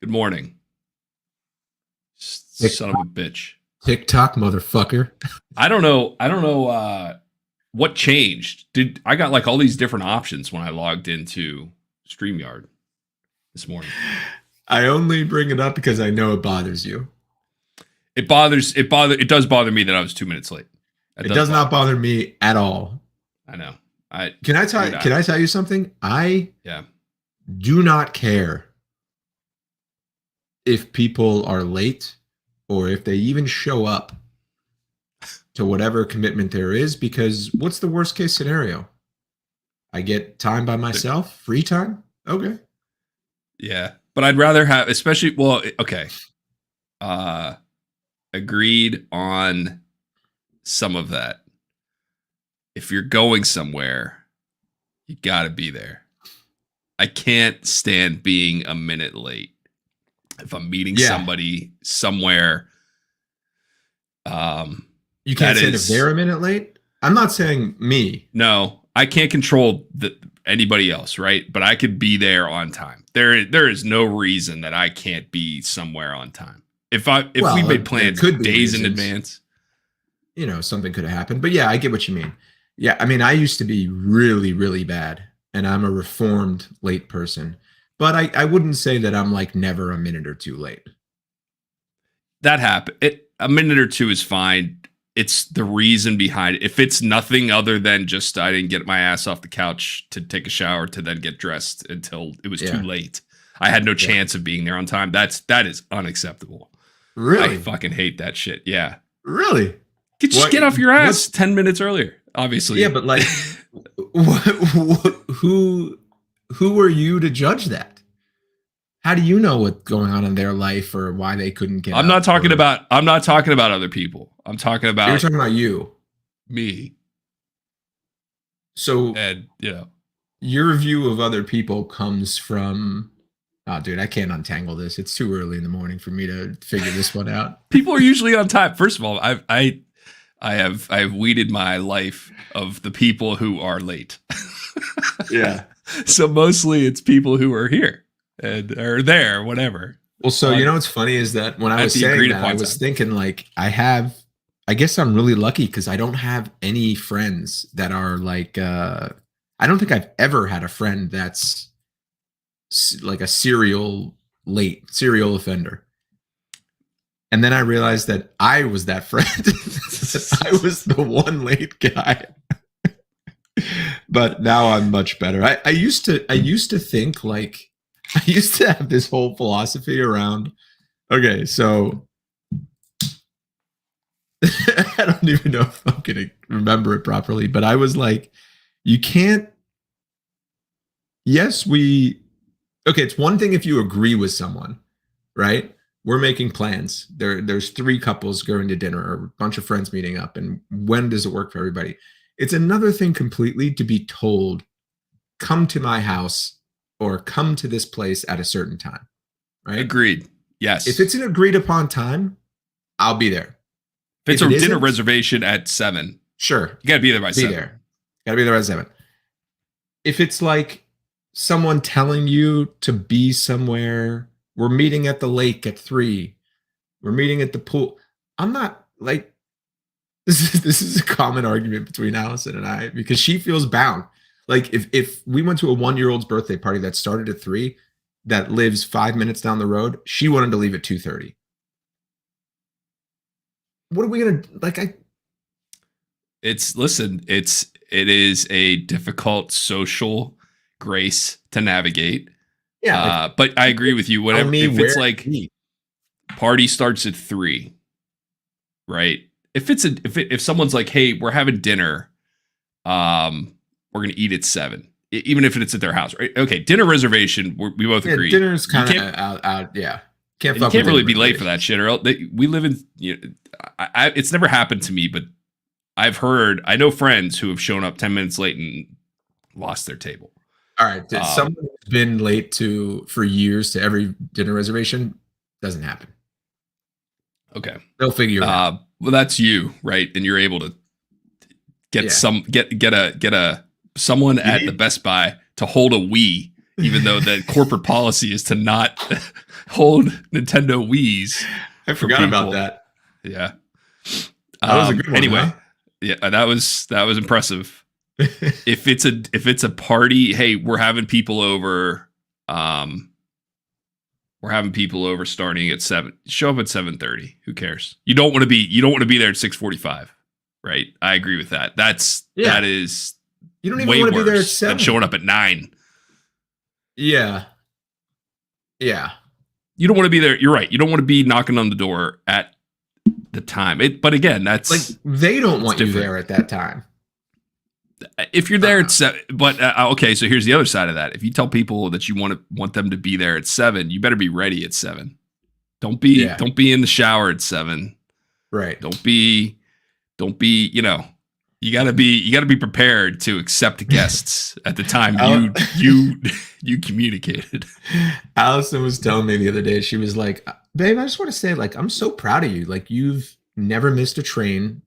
Good morning. Son of a bitch. TikTok, motherfucker. I don't know. What changed. Did I got like all these different options when I logged into StreamYard this morning? I only bring it up because I know it bothers you. It does bother me that I was 2 minutes late. It does not bother me at all. I know. Can I tell you something? I Yeah. do not care if people are late or if they even show up to whatever commitment there is, because what's the worst case scenario? I get time by myself, free time. Okay. Yeah. But I'd rather have, especially, well, okay. Agreed on some of that. If you're going somewhere, you gotta be there. I can't stand being a minute late. If I'm meeting somebody somewhere, you can't say if they're a minute late. I'm not saying me. No, I can't control anybody else, right? But I could be there on time. There is no reason that I can't be somewhere on time. If we made plans days in advance, something could have happened. But yeah, I get what you mean. Yeah, I mean, I used to be really, really bad, and I'm a reformed late person. But I wouldn't say that I'm like never a minute or two late. That happened. A minute or two is fine. It's the reason behind it. If it's nothing other than just I didn't get my ass off the couch to take a shower to then get dressed until it was too late. I had no chance of being there on time. That is unacceptable. Really? I fucking hate that shit. Yeah. Really? Just get off your ass 10 minutes earlier, obviously. Yeah, but like, who are you to judge that? How do you know what's going on in their life or why they couldn't get? I'm not talking about other people. I'm talking about. You're talking about you. Me. So, and your view of other people comes from. Oh, dude, I can't untangle this. It's too early in the morning for me to figure this one out. People are usually on time. First of all, I have weeded my life of the people who are late. Yeah. So mostly it's people who are here and are there, whatever. Well, so what's funny is that when I was saying that, I was thinking like I guess I'm really lucky because I don't have any friends that are like, I don't think I've ever had a friend that's like a serial offender. And then I realized that I was that friend. I was the one late guy. But now I'm much better. I used to think like, I used to have this whole philosophy around, okay, so I don't even know if I'm going to remember it properly, but I was like, you can't, okay, it's one thing if you agree with someone, right? We're making plans. There's 3 couples going to dinner or a bunch of friends meeting up, and when does it work for everybody? It's another thing completely to be told, come to my house or come to this place at a certain time, right? Agreed. Yes. If it's an agreed upon time, I'll be there. If it's a dinner reservation at 7, sure. You got to be there by 7. Got to be there at 7. If it's like someone telling you to be somewhere, we're meeting at the lake at 3, we're meeting at the pool. I'm not like, this is a common argument between Allison and I because she feels bound. Like if we went to a 1-year-old's birthday party that started at 3, that lives 5 minutes down the road, she wanted to leave at 2:30. What are we gonna like? It is a difficult social grace to navigate. Yeah, but I agree with you. Whatever, if it's like party starts at 3, right? If someone's like, hey, we're having dinner, we're gonna eat at 7, even if it's at their house, right? Okay, dinner reservation. We both agree. Dinner's kind of out. Yeah, you can't really be late for that shit. Or we live in. It's never happened to me, but I know friends who have shown up 10 minutes late and lost their table. All right, someone who's been late for years to every dinner reservation, doesn't happen. Okay, they'll figure it out. Well, that's you, right? And you're able to get someone at the Best Buy to hold a Wii even though the corporate policy is to not hold Nintendo Wii's. I forgot about that. Yeah. That was a good one. Anyway, Huh? yeah, that was impressive. If it's a party, hey, we're having people over. We're having people over starting at 7. Show up at 7:30. Who cares? You don't want to be there at 6:45, right? I agree with that. That is You don't even way want to be there at worse 7. than showing up at 9. Yeah. Yeah. You don't want to be there. You're right. You don't want to be knocking on the door at the time. But again, that's Like they don't want you different. there at that time. If you're there at 7, but okay. So here's the other side of that. If you tell people that you want them to be there at 7, you better be ready at 7. Don't be in the shower at 7. Right. Don't be. You gotta be prepared to accept guests at the time you communicated. Allison was telling me the other day, she was like, babe, I just want to say, like, I'm so proud of you. Like, you've never missed a train.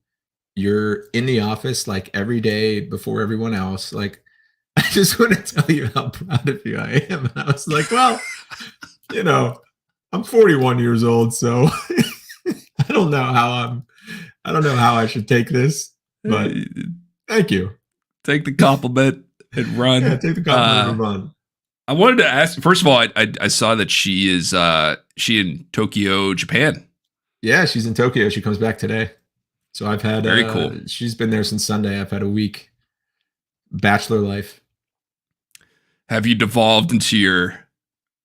You're in the office like every day before everyone else. Like, I just want to tell you how proud of you I am. And I was like, well, I'm 41 years old, so I don't know how I should take this, but thank you. Take the compliment and run. Yeah, take the compliment and run. I wanted to ask, first of all, I saw that she in Tokyo, Japan. Yeah, she's in Tokyo. She comes back today. So I've had very cool. She's been there since Sunday. I've had a week. Bachelor life. Have you devolved into your,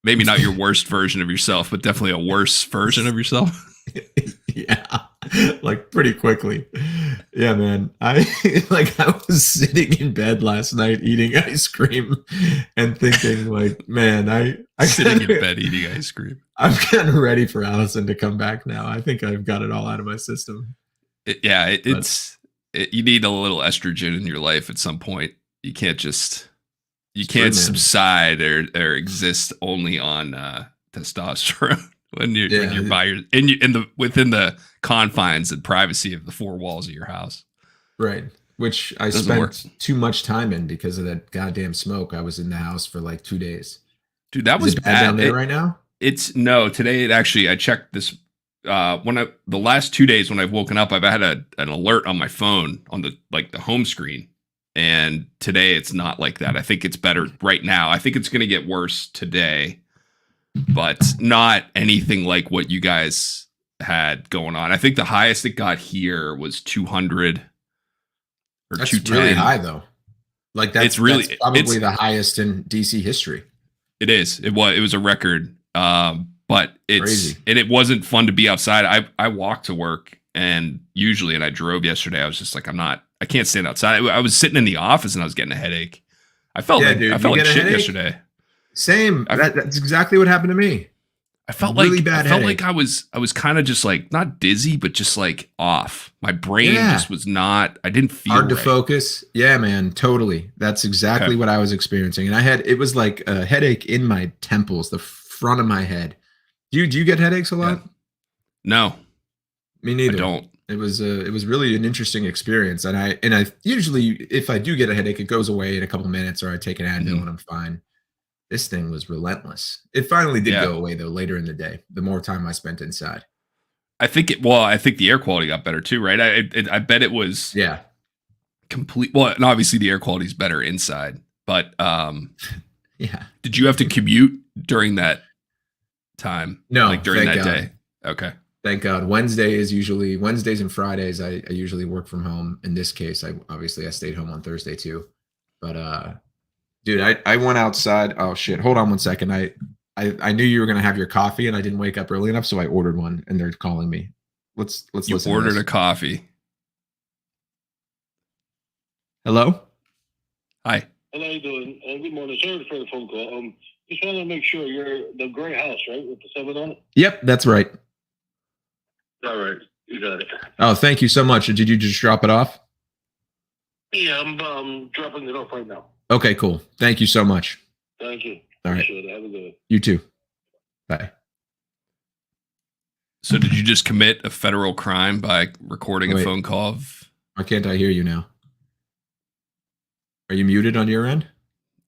maybe not your worst version of yourself, but definitely a worse version of yourself? Yeah, like pretty quickly. Yeah, man. I was sitting in bed last night eating ice cream and thinking, like, man, I sitting in bed eating ice cream. I'm kind of ready for Allison to come back now. I think I've got it all out of my system. You need a little estrogen in your life at some point. You can't subside or exist only on testosterone when you're within the confines and privacy of the 4 walls of your house. Right. Which I spent too much time in because of that goddamn smoke. I was in the house for like 2 days. Dude, that was bad down there right now. Today I checked this. The last 2 days when I've woken up, I've had an alert on my phone on the home screen, and today it's not like that. I think it's better right now. I think it's going to get worse today, but not anything like what you guys had going on. I think the highest it got here was 200 or that's 210. Really high though. Like that's probably the highest in DC history. It is. It was a record. But it's crazy. And it wasn't fun to be outside. I walked to work and I drove yesterday. I was just like, I can't stand outside. I was sitting in the office and I was getting a headache. I felt like shit yesterday. Same. That's exactly what happened to me. I felt like I was kind of just like not dizzy, but just like off. My brain just was not. I didn't feel hard to focus. Yeah, man, totally. That's exactly what I was experiencing, and it was like a headache in my temples, the front of my head. Do you get headaches a lot? Yeah. No, me neither. I don't. It was really an interesting experience, and I usually, if I do get a headache, it goes away in a couple minutes, or I take an Advil and I'm fine. This thing was relentless. It finally did go away though later in the day. The more time I spent inside, I think the air quality got better too, right? I bet it was complete. Well, and obviously the air quality is better inside, but yeah. Did you have to commute during that time? No, like during that day. Okay. Thank God. Wednesdays and Fridays, I usually work from home. In this case, I stayed home on Thursday too. But dude, I went outside. Oh shit. Hold on one second. I knew you were gonna have your coffee and I didn't wake up early enough, so I ordered one and they're calling me. Let's listen. You ordered a coffee. Hello? Hi. How you doing? Good morning. Sorry for the phone call. Just wanted to make sure you're the gray house, right? With the 7 on it? Yep, that's right. All right. You got it. Oh, thank you so much. Did you just drop it off? Yeah, I'm dropping it off right now. Okay, cool. Thank you so much. Thank you. All right. Have a good one. You too. Bye. So did you just commit a federal crime by recording a phone call? Why can't I hear you now? Are you muted on your end?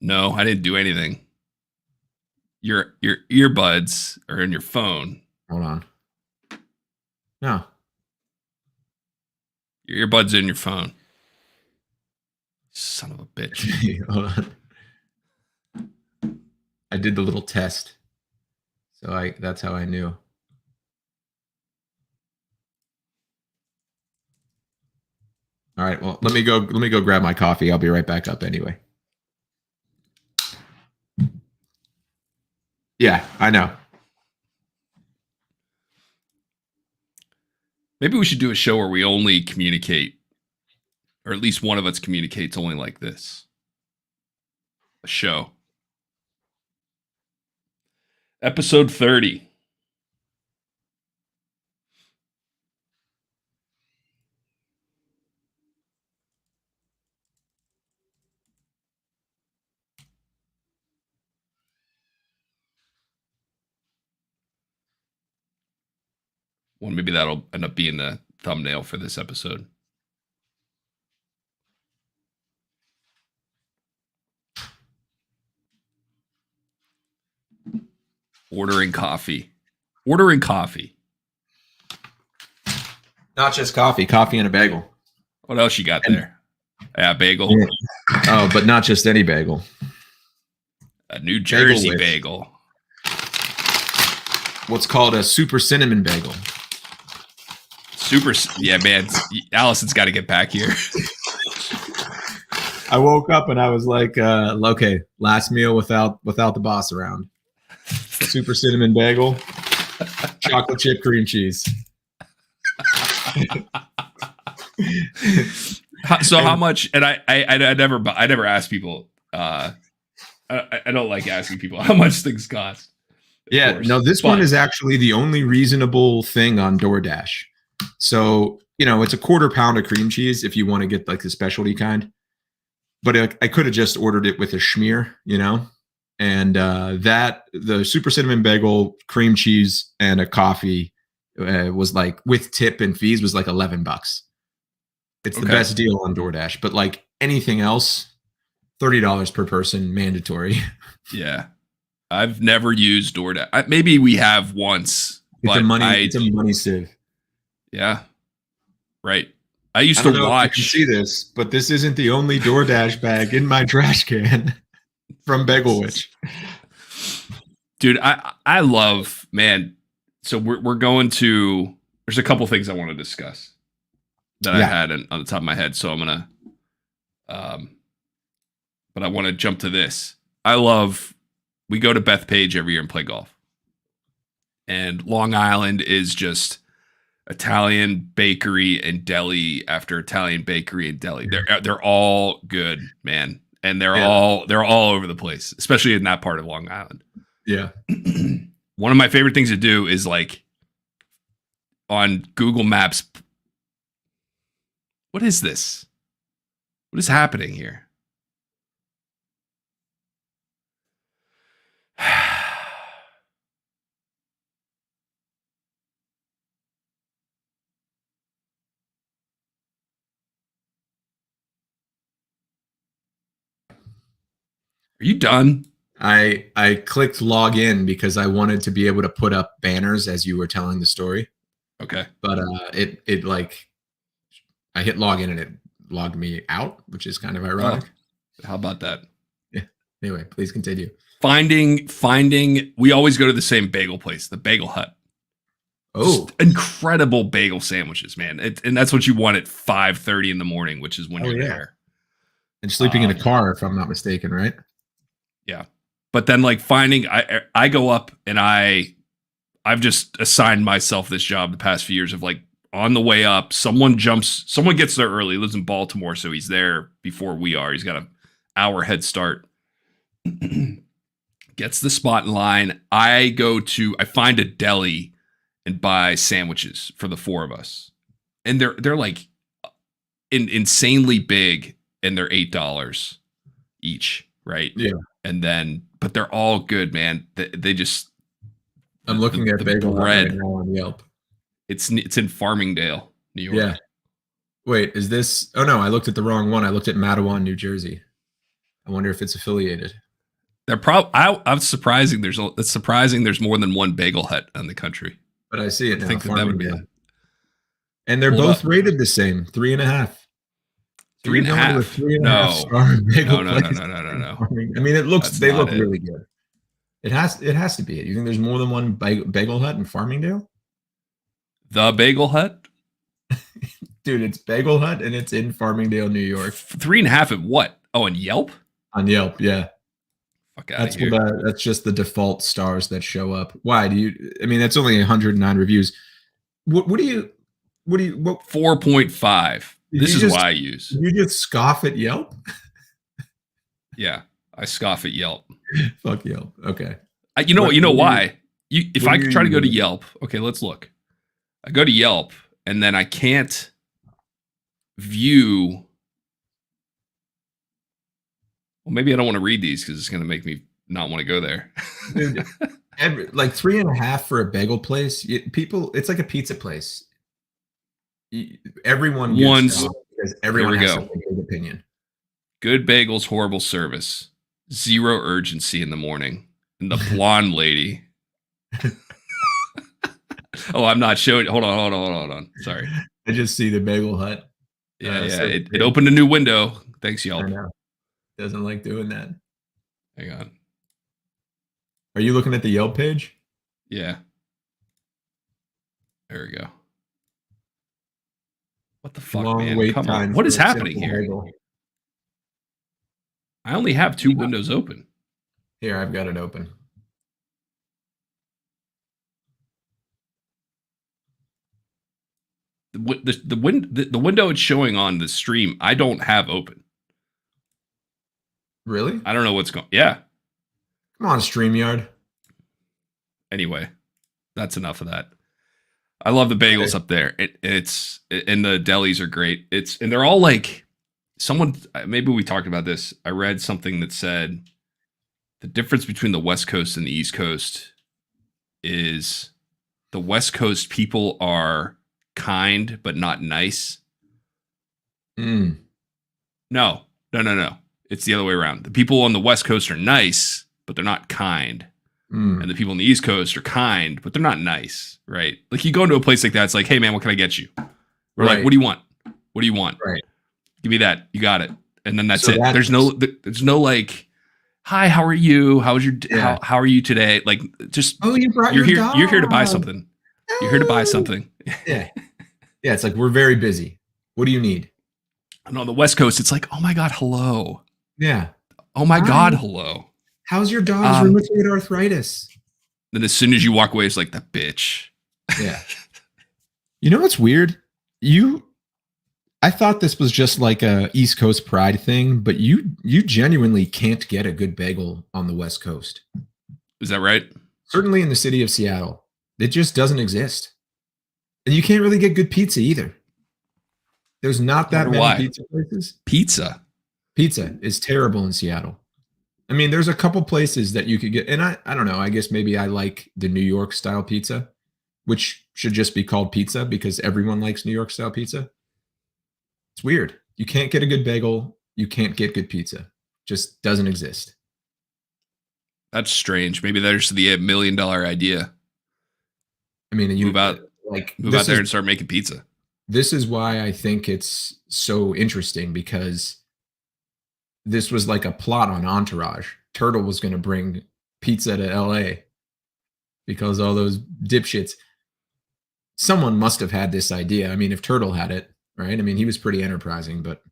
No, I didn't do anything. Your earbuds are in your phone. Hold on. No. Your earbuds are in your phone. Son of a bitch. Hold on. I did the little test. So that's how I knew. All right. Well, let me go grab my coffee. I'll be right back up anyway. Yeah, I know. Maybe we should do a show where we only communicate, or at least one of us communicates only like this. A show. Episode 30. Well, maybe that'll end up being the thumbnail for this episode. Ordering coffee. Not just coffee and a bagel. What else you got there? Yeah, bagel. Yeah. Oh, but not just any bagel. A New Jersey bagel. What's called a super cinnamon bagel. Yeah, man. Allison's got to get back here. I woke up and I was like, okay, last meal without the boss around. Super cinnamon bagel, chocolate chip cream cheese. So how much? And I never ask people. I don't like asking people how much things cost. Yeah, course, no, this one is actually the only reasonable thing on DoorDash. So, it's a quarter pound of cream cheese if you want to get like the specialty kind. But I could have just ordered it with a schmear, and the super cinnamon bagel, cream cheese, and a coffee was like, with tip and fees, was like $11. It's the best deal on DoorDash. But like anything else, $30 per person, mandatory. Yeah. I've never used DoorDash. Maybe we have once. It's a money sieve. Yeah. Right. I used to watch. You can see this, but this isn't the only DoorDash bag in my trash can from Bagel Witch. Dude, I love, man. So we're going to. There's a couple things I want to discuss that I had on the top of my head. So I'm gonna. But I want to jump to this. We go to Bethpage every year and play golf. And Long Island is just Italian bakery and deli after Italian bakery and deli. They're all good, man. And they're all over the place, especially in that part of Long Island. Yeah. One of my favorite things to do is like on Google Maps. What is this? What is happening here? Are you done? I clicked log in because I wanted to be able to put up banners as you were telling the story. Okay. But it like I hit log in and it logged me out, which is kind of ironic. Oh, how about that? Yeah. Anyway, please continue. Finding we always go to the same bagel place, the Bagel Hut. Oh, just incredible bagel sandwiches, man. And that's what you want at 5:30 in the morning, which is when you're there. And sleeping in a car, if I'm not mistaken, right? Yeah. But then like finding, I go up and I've just assigned myself this job the past few years of like on the way up, someone gets there early, lives in Baltimore. So he's there before we are. He's got an hour head start, gets the spot in line. I find a deli and buy sandwiches for the four of us. And they're like insanely big and they're $8 each. Right. Yeah. And then, but they're all good, man. They just. I'm looking at Bagel bread right now on Yelp. It's in Farmingdale, New York. Yeah. Wait, is this? Oh no, I looked at the wrong one. I looked at Matawan, New Jersey. I wonder if it's affiliated. I'm surprising. It's surprising there's more than one Bagel Hut in the country. But I see it now. I think that would be. And they're Hold both up. rated the same, 3.5. 3.5. 3.5 No. star bagel No. place. No. I mean, they look it. really good. It has to be it. You think there's more than one Bagel Hut in Farmingdale? The Bagel Hut? Dude, it's Bagel Hut and it's in Farmingdale, New York. 3.5 at what? Oh, and Yelp? On Yelp, yeah. Fuck out of here. That's just the default stars that show up. Why do you? I mean, that's only 109 reviews. What do you? 4.5. This is why I use. You just scoff at Yelp? Yeah, I scoff at Yelp. Fuck Yelp. Okay. You know why? If I try to go to Yelp, okay, let's look. I go to Yelp and then I can't view. Well, maybe I don't want to read these because it's going to make me not want to go there. Dude, like 3.5 for a bagel place. It's like a pizza place. Everyone gets because everyone has a big opinion. Good bagels, horrible service. Zero urgency in the morning. And the blonde lady. Oh, I'm not showing. Hold on. Sorry. I just see the Bagel Hut. Yeah. So it opened a new window. Thanks, Yelp. I know. Doesn't like doing that. Hang on. Are you looking at the Yelp page? Yeah. There we go. What the fuck, man? Come on. What is happening here? Bagel. I only have 2 windows open. Here, I've got it open. The window it's showing on the stream, I don't have open. Really? I don't know what's going. Yeah. Come on, StreamYard. Anyway, that's enough of that. I love the bagels up there. It's and the delis are great. And they're all like maybe we talked about this. I read something that said the difference between the West Coast and the East Coast is the West Coast people are kind but not nice. No. It's the other way around. The people on the West Coast are nice, but they're not kind. And the people on the East Coast are kind, but they're not nice, right? Like you go into a place like that, it's like, hey man, what can I get you? We're like, what do you want? What do you want? Right. Give me that. You got it. And then that's it. There's no like, hi, how are you? How are you today? Like just you're here to buy something. You're here to buy something. Yeah. Yeah. It's like, we're very busy. What do you need? And on the West Coast, it's like, oh my God, hello. Yeah. Oh my God, hello. How's your dog's rheumatoid arthritis? Then as soon as you walk away, it's like that bitch. Yeah. You know what's weird? I thought this was just like a East Coast pride thing, but you genuinely can't get a good bagel on the West Coast. Is that right? Certainly in the city of Seattle. It just doesn't exist. And you can't really get good pizza either. There's not that many pizza places. Pizza is terrible in Seattle. I mean, there's a couple places that you could get, and I don't know, I guess maybe I like the New York style pizza, which should just be called pizza because everyone likes New York style pizza. It's weird. You can't get a good bagel. You can't get good pizza. Just doesn't exist. That's strange. Maybe there's the $1 million idea. I mean, move out there and start making pizza. This is why I think it's so interesting because this was like a plot on Entourage. Turtle was going to bring pizza to LA because all those dipshits. Someone must have had this idea. I mean, if Turtle had it, right? I mean, he was pretty enterprising, but.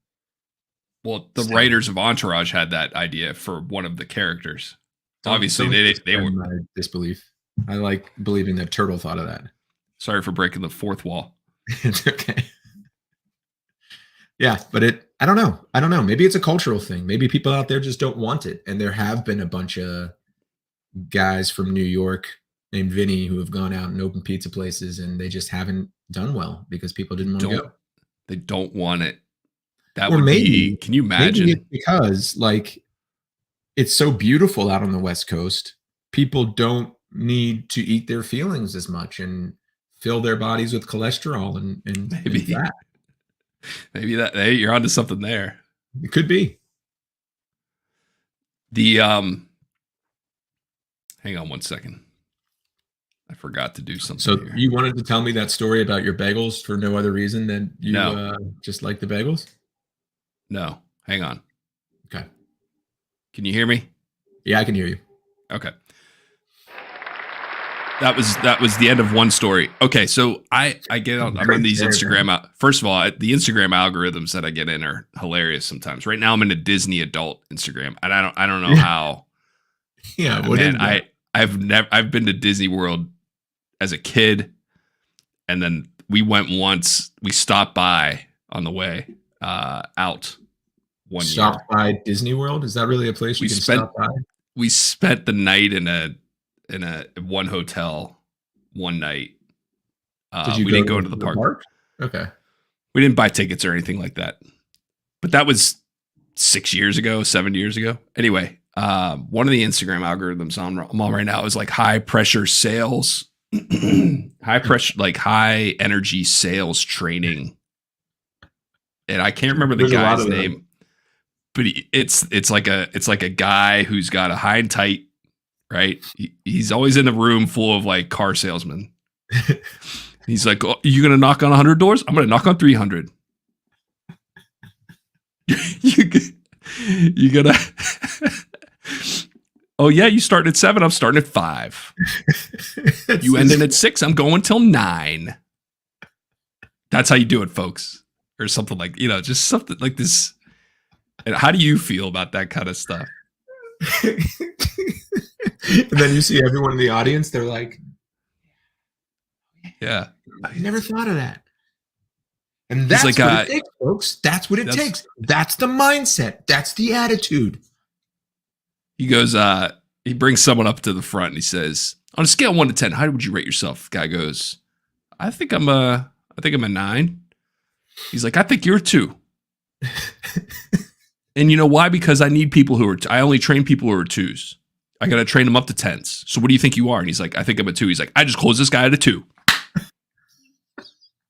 Well, the writers of Entourage had that idea for one of the characters. Obviously, they were. My disbelief. I like believing that Turtle thought of that. Sorry for breaking the fourth wall. It's okay. Yeah, but I don't know. Maybe it's a cultural thing. Maybe people out there just don't want it. And there have been a bunch of guys from New York named Vinny who have gone out and opened pizza places and they just haven't done well because people didn't want to go. They don't want it. That would be, can you imagine? Maybe it's because like it's so beautiful out on the West Coast. People don't need to eat their feelings as much and fill their bodies with cholesterol and fat. Maybe you're onto something there. It could be. The Hang on one second. I forgot to do something. So here. you wanted to tell me that story about your bagels for no other reason than you No. just like the bagels? No, hang on. Okay. Can you hear me? Yeah, I can hear you. Okay. That was the end of one story. Okay, so I get on. I'm on these Instagram. First of all, the Instagram algorithms that I get in are hilarious sometimes. Right now, I'm in a Disney adult Instagram, and I don't know how. Yeah, what is that? I've been to Disney World as a kid, and then we went once. We stopped by on the way out. Stopped by Disney World? Is that really a place you can stop by? We spent the night in a one hotel one night. We didn't go into the park. Okay. We didn't buy tickets or anything like that. But that was 7 years ago. Anyway, one of the Instagram algorithms I'm on right now is like high pressure sales, high energy sales training. And I can't remember the guy's name, but it's like a guy who's got a high and tight, right? He's always in a room full of like car salesmen. He's like, oh, you gonna knock on 100 doors? I'm gonna knock on 300. you gonna oh yeah, you start at 7, I'm starting at 5. You ending at 6, I'm going till 9. That's how you do it, folks. Or something like, just something like this. And how do you feel about that kind of stuff? And then you see everyone in the audience, they're like, yeah, I never thought of that. And that's like, what it takes, folks. That's what it takes. That's the mindset. That's the attitude. He goes, he brings someone up to the front and he says, on a scale of 1 to 10, how would you rate yourself? Guy goes, I think I'm a 9. He's like, I think you're a 2. And you know why? Because I need people I only train people who are 2s. I got to train them up to 10s. So what do you think you are? And he's like, I think I'm a 2. He's like, I just closed this guy at a 2.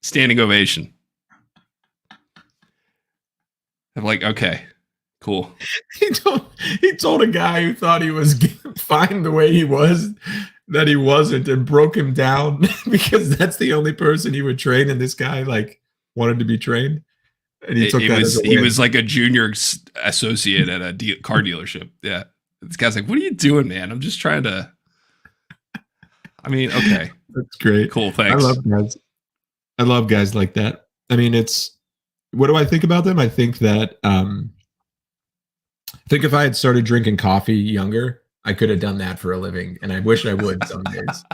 Standing ovation. I'm like, okay, cool. He told a guy who thought he was fine the way he was that he wasn't, and broke him down because that's the only person he would train. And this guy like wanted to be trained. And he was like a junior associate at a car dealership. Yeah. This guy's like, what are you doing, man? I'm just trying to. I mean, okay. That's great. Cool. Thanks. I love guys like that. I mean, what do I think about them? I think that, if I had started drinking coffee younger, I could have done that for a living. And I wish I would some days.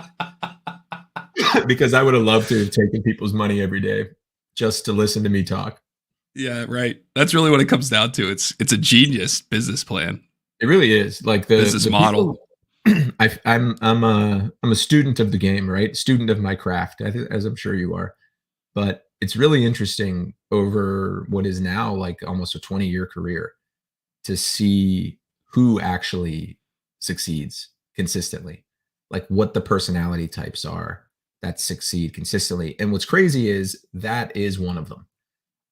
Because I would have loved to have taken people's money every day just to listen to me talk. Yeah, right. That's really what it comes down to. It's a genius business plan. It really is. Like the business model. I'm a student of the game, right? Student of my craft, as I'm sure you are. But it's really interesting over what is now like almost a 20-year career to see who actually succeeds consistently, like what the personality types are that succeed consistently. And what's crazy is that is one of them.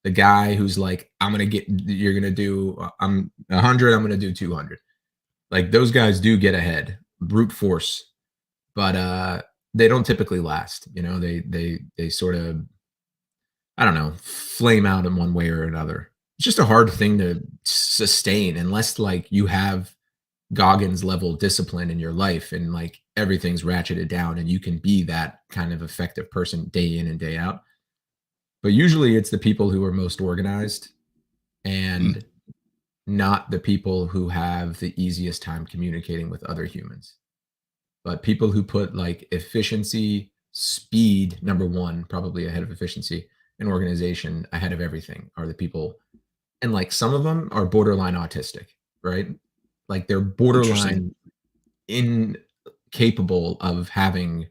The guy who's like, I'm 100, I'm going to do 200. Like those guys do get ahead, brute force, but they don't typically last. They sort of, I don't know, flame out in one way or another. It's just a hard thing to sustain unless like you have Goggins level discipline in your life and like everything's ratcheted down and you can be that kind of effective person day in and day out. But usually it's the people who are most organized and not the people who have the easiest time communicating with other humans. But people who put like efficiency, speed, number one, probably ahead of efficiency, and organization ahead of everything are the people. And like some of them are borderline autistic, right? Like they're borderline incapable of having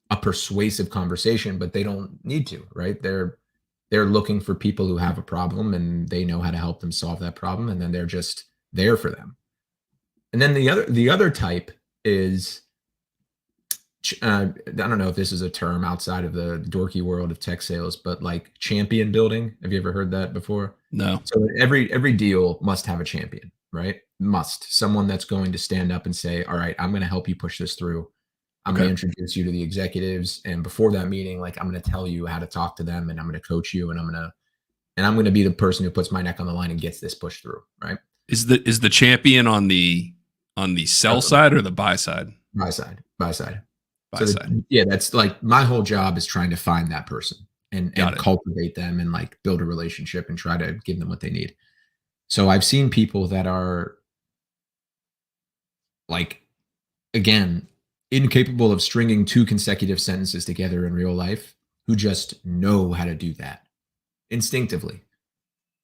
a persuasive conversation, but they don't need to, right? They're looking for people who have a problem and they know how to help them solve that problem. And then they're just there for them. And then the other type is, I don't know if this is a term outside of the dorky world of tech sales, but like champion building. Have you ever heard that before? No. So every deal must have a champion, right? Must. Someone that's going to stand up and say, all right, I'm going to help you push this through. I'm Okay. going to introduce you to the executives. And before that meeting, like I'm going to tell you how to talk to them, and I'm going to coach you, and I'm going to be the person who puts my neck on the line and gets this pushed through, right? Is the champion on the sell side or the buy side? Buy side. Buy side. Yeah, that's like my whole job is trying to find that person and cultivate them and like build a relationship and try to give them what they need. So I've seen people that are like, again, incapable of stringing 2 consecutive sentences together in real life, who just know how to do that instinctively.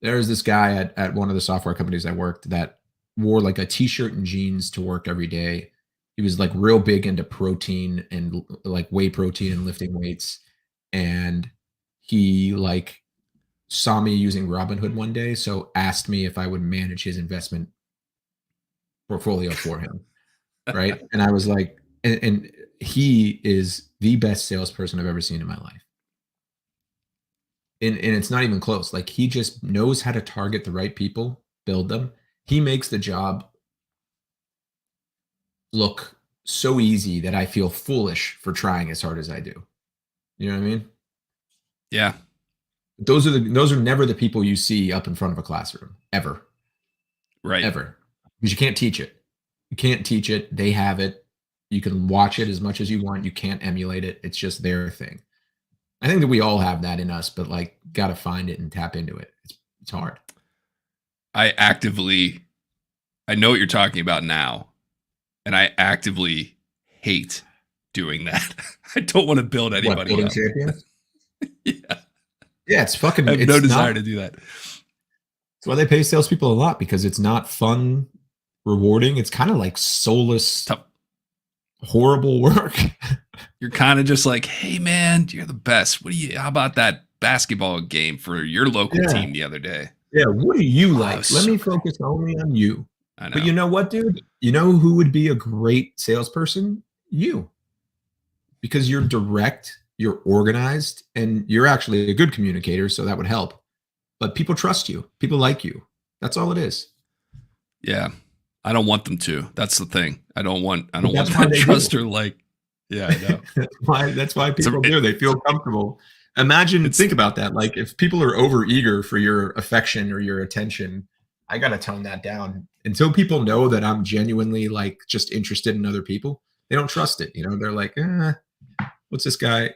There's this guy at one of the software companies I worked that wore like a t-shirt and jeans to work every day. He was like real big into protein and like whey protein and lifting weights. And he like saw me using Robinhood one day, so asked me if I would manage his investment portfolio for him. Right. And I was like, and he is the best salesperson I've ever seen in my life. And it's not even close. Like he just knows how to target the right people, build them. He makes the job look so easy that I feel foolish for trying as hard as I do. You know what I mean? Yeah. Those are never the people you see up in front of a classroom, ever. Right. Ever. Because you can't teach it. You can't teach it. They have it. You can watch it as much as you want. You can't emulate it. It's just their thing. I think that we all have that in us, but like got to find it and tap into it. It's hard. I know what you're talking about now, and I actively hate doing that. I don't want to build anybody up. Champions? Yeah. Yeah, it's fucking. I have it's no desire to do that. That's why they pay salespeople a lot, because it's not fun, rewarding. It's kind of like soulless, horrible work. You're kind of just like, hey man, you're the best. How about that basketball game for your local team the other day? Yeah, what do you like? Let me focus only on you. I know. But you know what, dude? You know who would be a great salesperson? You. Because you're direct, you're organized, and you're actually a good communicator, so that would help. But people trust you. People like you. That's all it is. Yeah. I don't want them to. That's the thing. I don't want that trust or like. Yeah, I know. That's why people do. They feel comfortable. Think about that. Like if people are over eager for your affection or your attention, I got to tone that down. Until people know that I'm genuinely like just interested in other people, they don't trust it. You know, they're like, what's this guy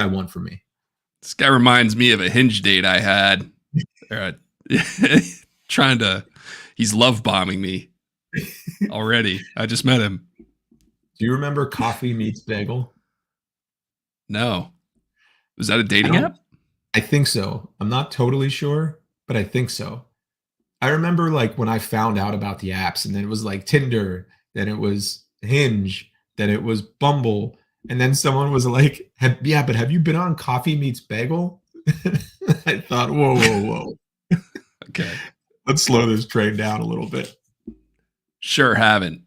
want from me? This guy reminds me of a Hinge date I had. He's love bombing me already. I just met him. Do you remember Coffee Meets Bagel? No. Was that a dating app? I think so. I'm not totally sure, but I think so. I remember like when I found out about the apps, and then it was like Tinder, then it was Hinge, then it was Bumble, and then someone was like, but have you been on Coffee Meets Bagel? I thought, whoa. Okay. Let's slow this train down a little bit. Sure haven't.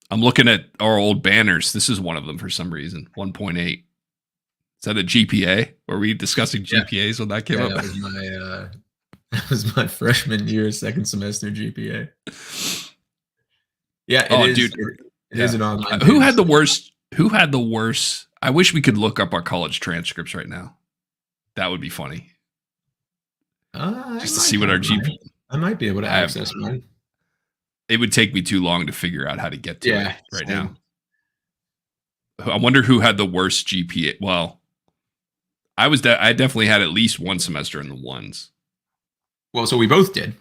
I'm looking at our old banners. This is one of them for some reason. 1.8. Is that a GPA? Were we discussing GPAs when that came up? That was my freshman year, second semester GPA. Yeah, dude. It is an online. Who had the worst? I wish we could look up our college transcripts right now. That would be funny. Just to see what our GPA. I might be able to access mine. It would take me too long to figure out how to get to it right now. I wonder who had the worst GPA. Well, I definitely had at least one semester in the ones. Well, so we both did.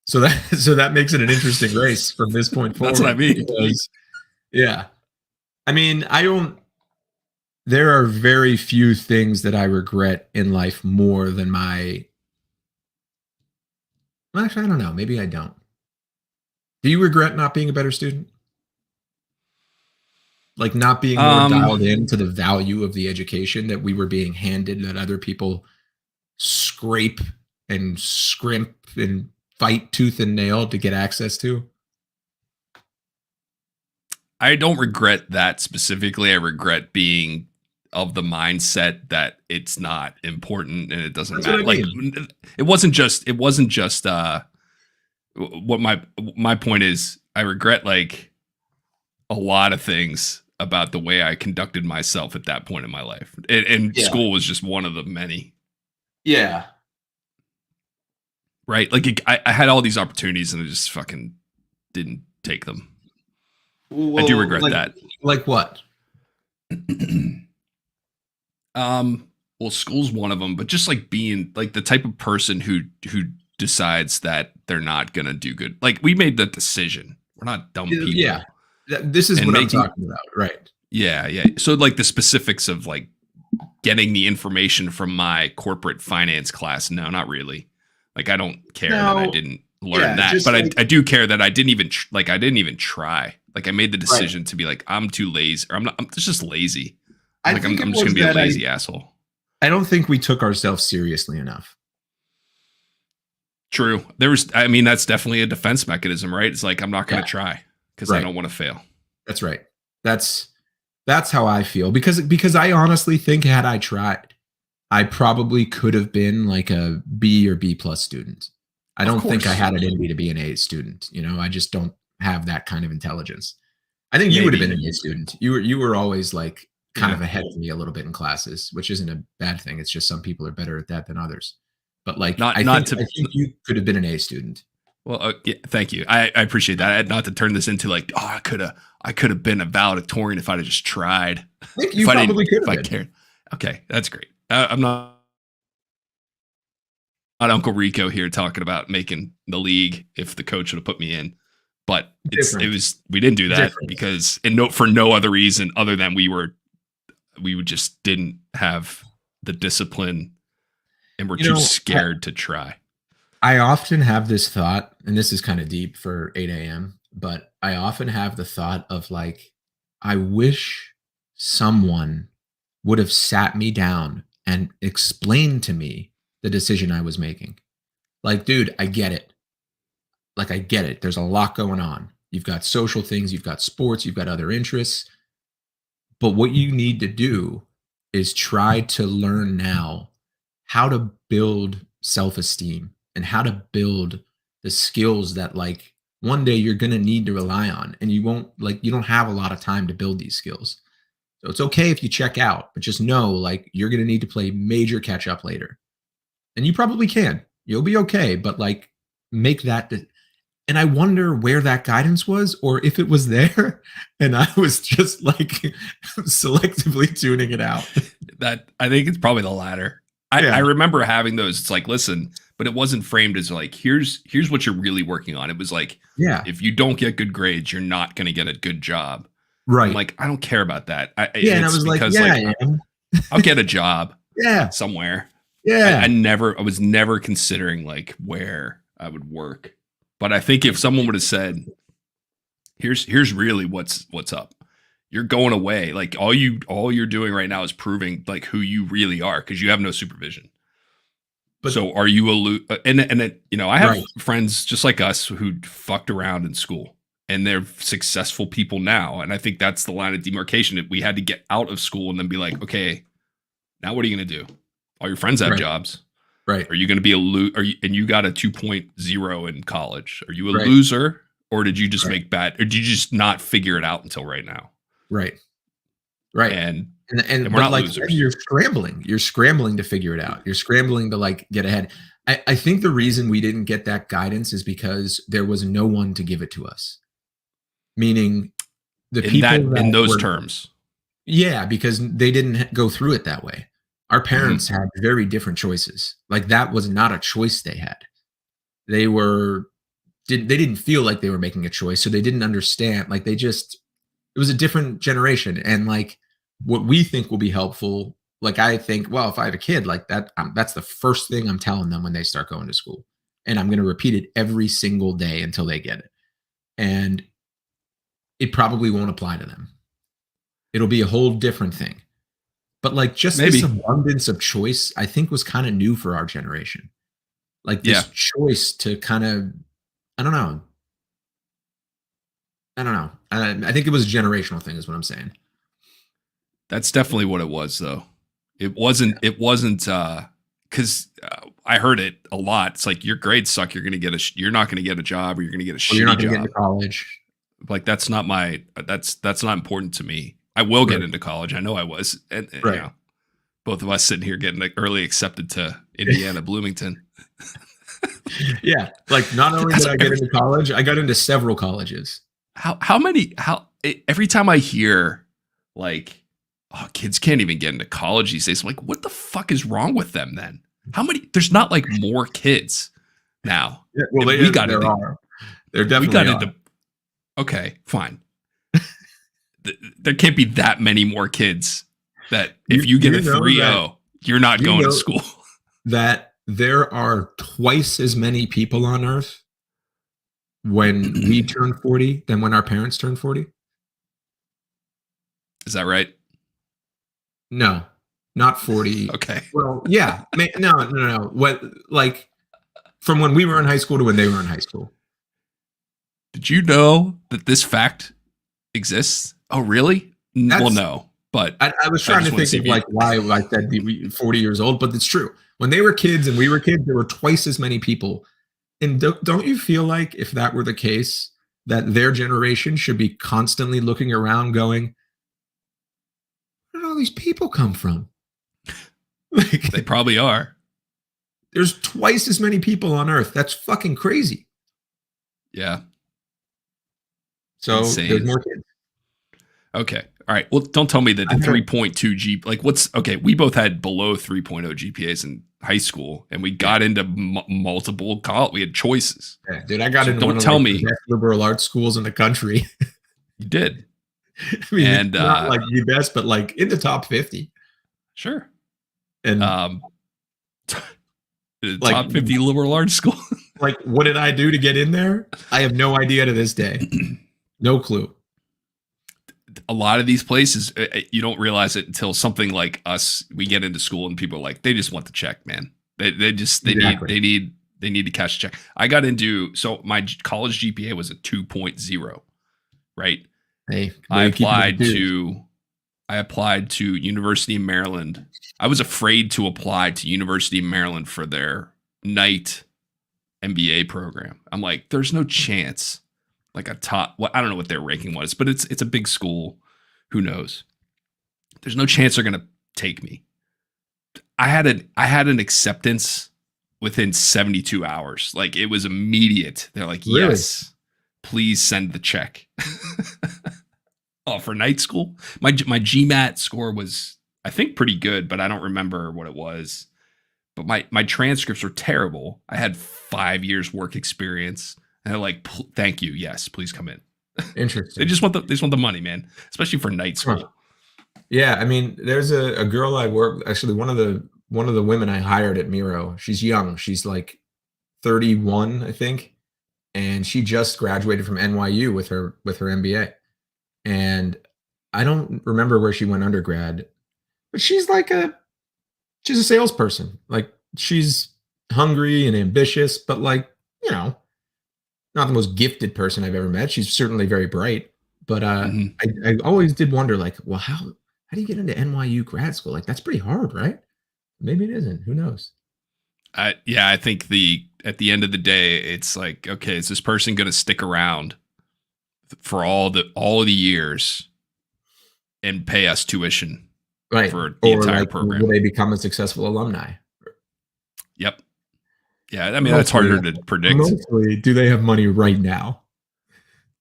So that makes it an interesting race from this point forward. That's what I mean. Because, I mean, there are very few things that I regret in life more than actually, I don't know. Maybe I don't. Do you regret not being a better student? Like not being more dialed into the value of the education that we were being handed, that other people scrape and scrimp and fight tooth and nail to get access to? I don't regret that specifically. I regret being of the mindset that it's not important and it doesn't matter. Like it wasn't just what my point is, I regret like a lot of things about the way I conducted myself at that point in my life. And Yeah. school was just one of the many. Yeah. Right? Like I had all these opportunities and I just fucking didn't take them. Well, I do regret like, that. Like what? Well, school's one of them, but just like being like the type of person who decides that they're not gonna do good. Like we made that decision. We're not dumb people. Yeah. This is And what I'm making- talking about, right? Yeah, yeah. So like the specifics of like getting the information from my corporate finance class, no, not really. Like I don't care that I No. didn't learn Yeah, that, just but like- I do care that I didn't even I didn't even try. Like I made the decision to be like I'm too lazy, or I'm just lazy. I Like think I'm it just was gonna be a that lazy asshole. I don't think we took ourselves seriously enough. True. I mean, that's definitely a defense mechanism, right? It's like I'm not going to try because I Right. don't want to fail. That's right. That's how I feel because I honestly think had I tried, I probably could have been like a B or B plus student. I Of don't think I course. had it in me to be an A student. You know, I just don't have that kind of intelligence. I think you would have been Maybe. an A student. You were always like kind Yeah. of ahead of me a little bit in classes, which isn't a bad thing. It's just some people are better at that than others. But like, Not- I not think to- you could have been an A student. Well, yeah, thank you. I appreciate that. Not to turn this into like, oh, I could have been a valedictorian if I'd have just tried. I think you If I didn't- probably could if I have been. cared. Okay, that's great. I'm not Uncle Rico here talking about making the league if the coach would have put me in, but Different. we didn't do that Different. because for no other reason other than we just didn't have the discipline and we're You too know, scared to try. I often have this thought, and this is kind of deep for 8 a.m., but I often have the thought of like, I wish someone would have sat me down and explained to me the decision I was making. Like, dude, I get it. Like, I get it. There's a lot going on. You've got social things, you've got sports, you've got other interests. But what you need to do is try to learn now how to build self-esteem and how to build the skills that like one day you're going to need to rely on, and you don't have a lot of time to build these skills. So it's okay if you check out, but just know like you're going to need to play major catch up later. And you probably can. You'll be okay, but like make that and I wonder where that guidance was, or if it was there and I was just like selectively tuning it out. That I think it's probably the latter. Yeah. I remember having those. It's like, listen, but it wasn't framed as like, here's what you're really working on. It was like, Yeah. if you don't get good grades, you're not going to get a good job. Right. I'm like, I don't care about that. Yeah. And I was like, yeah, I am. I'll get a job Yeah. somewhere. Yeah. I was never considering like where I would work. But I think if someone would have said, here's really what's up. You're going away. Like all you're doing right now is proving like who you really are because you have no supervision. But- So are you and you know, I have Right. friends just like us who fucked around in school and they're successful people now. And I think that's the line of demarcation that we had to get out of school and then be like, okay, now what are you going to do? All your friends have Right. jobs. Right. Are you going to be and you got a 2.0 in college? Are you a Right. loser, or did you just Right. make bad, or did you just not figure it out until right now? Right. Right. And And we're but not like losers. you're scrambling to figure it out. You're scrambling to like get ahead. I think the reason we didn't get that guidance is because there was no one to give it to us. Meaning the people in those were- terms, Yeah, because they didn't go through it that way. Our Mm-hmm. parents had very different choices. Like that was not a choice they had. They didn't feel like they were making a choice, so they didn't understand. Like it was a different generation, and like what we think will be helpful. Like I think, well, if I have a kid like that, that's the first thing I'm telling them when they start going to school, and I'm going to repeat it every single day until they get it. And it probably won't apply to them. It'll be a whole different thing. But like just this Maybe. abundance of choice, I think was kind of new for our generation. Like this choice to kind of, I don't know. I think it was a generational thing is what I'm saying. that's definitely what it was, though. It wasn't because I heard it a lot. It's like your grades suck. You're not going to get a job, or you're going to get a Or you're shitty not going to get job. into college. Like that's not important to me. I will get into college. I know I was, and you know, both of us sitting here getting like early accepted to Indiana Bloomington. Yeah, like not only did I get into college, I got into several colleges. Every time I hear like, oh, kids can't even get into college these days, I'm like, what the fuck is wrong with them then? How many? There's not like more kids now. Yeah, well, there definitely are. Okay, fine. There can't be that many more kids that if you get a 3.0, you're not going to school. That there are twice as many people on Earth when we turn 40 than when our parents turn 40. Is that right? No, not 40. Okay. Well, yeah. No. What, like, from when we were in high school to when they were in high school. Did you know that this fact exists? Oh, really? Well, no. But I was trying to think of like why I said 40 years old, but it's true. When they were kids and we were kids, there were twice as many people. And don't you feel like if that were the case, that their generation should be constantly looking around going, where did all these people come from? Like, they probably are. There's twice as many people on Earth. That's fucking crazy. Yeah. So insane. There's more kids. Okay. All right. Well, don't tell me that the 3.2 G, like we both had below 3.0 GPAs in high school and we got into multiple college. We had choices. Yeah, dude, I got into one of the best liberal arts schools in the country. You did. I mean, and not like the best, but like in the top 50. Sure. And like, top 50 liberal arts school. Like, what did I do to get in there? I have no idea to this day. No clue. A lot of these places, you don't realize it until something like us, we get into school and people are like, they just want the check, man. They need to cash a check. I got into, so my college GPA was a 2.0, right? Hey, I applied to University of Maryland. I was afraid to apply to University of Maryland for their night MBA program. I'm like, there's no chance. Like a top, I don't know what their ranking was, but it's a big school. Who knows? There's no chance they're gonna take me. I had an acceptance within 72 hours. Like it was immediate. They're like, really? Yes, please send the check. Oh, for night school? My GMAT score was, I think, pretty good, but I don't remember what it was. But my transcripts were terrible. I had 5 years work experience. And they're like, thank you. Yes, please come in. Interesting. They just want the money, man, especially for night school. Huh. Yeah, I mean, there's a girl I work, actually one of the women I hired at Miro. She's young. She's like 31, I think. And she just graduated from NYU with her MBA. And I don't remember where she went undergrad, but she's a salesperson. Like she's hungry and ambitious, but like, you know, not the most gifted person I've ever met. She's certainly very bright, but I always did wonder, like, well, how do you get into NYU grad school? Like, that's pretty hard, right? Maybe it isn't. Who knows? Yeah, I think at the end of the day, it's like, okay, is this person going to stick around for all of the years and pay us tuition for the entire program? Will they become a successful alumni? Yep. Yeah, I mean, that's harder to predict. Mostly, do they have money right now?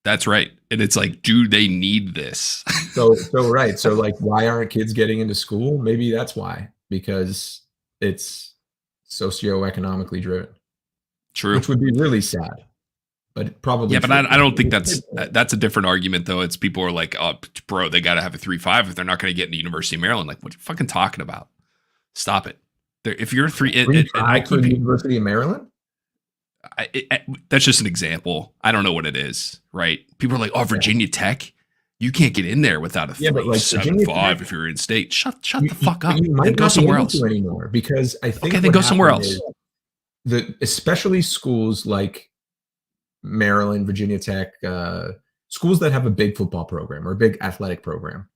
That's right. And it's like, do they need this? So right. So like, why aren't kids getting into school? Maybe that's why, because it's socioeconomically driven. True. Which would be really sad. But probably. Yeah, but I don't think that's a different argument, though. It's people are like, oh, bro, they got to have a 3.5 if they're not going to get into University of Maryland. Like, what are you fucking talking about? Stop it. If you're 3.5 for the University of Maryland, that's just an example. I don't know what it is, right? People are like, "Oh, Virginia Tech, you can't get in there without a 3.75 if you're in state." Shut the fuck up and go somewhere else anymore. Because I think then go somewhere else. Especially schools like Maryland, Virginia Tech, schools that have a big football program or a big athletic program.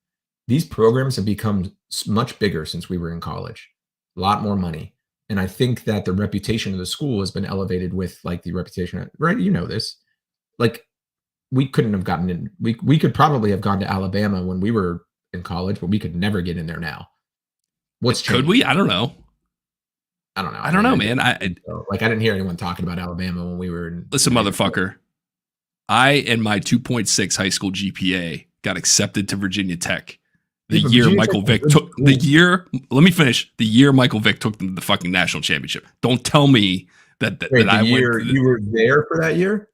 These programs have become much bigger since we were in college. A lot more money. And I think that the reputation of the school has been elevated with like the reputation, right? You know this. Like we couldn't have gotten in. We could probably have gone to Alabama when we were in college, but we could never get in there now. What's changed? Could we? I don't know. I don't know. I don't know, man. I didn't hear anyone talking about Alabama when we were in. Listen, motherfucker. I and my 2.6 high school GPA got accepted to Virginia Tech. The year Michael Vick took the year. Let me finish. The year Michael Vick took them to the fucking national championship. Don't tell me that I went. You were there for that year?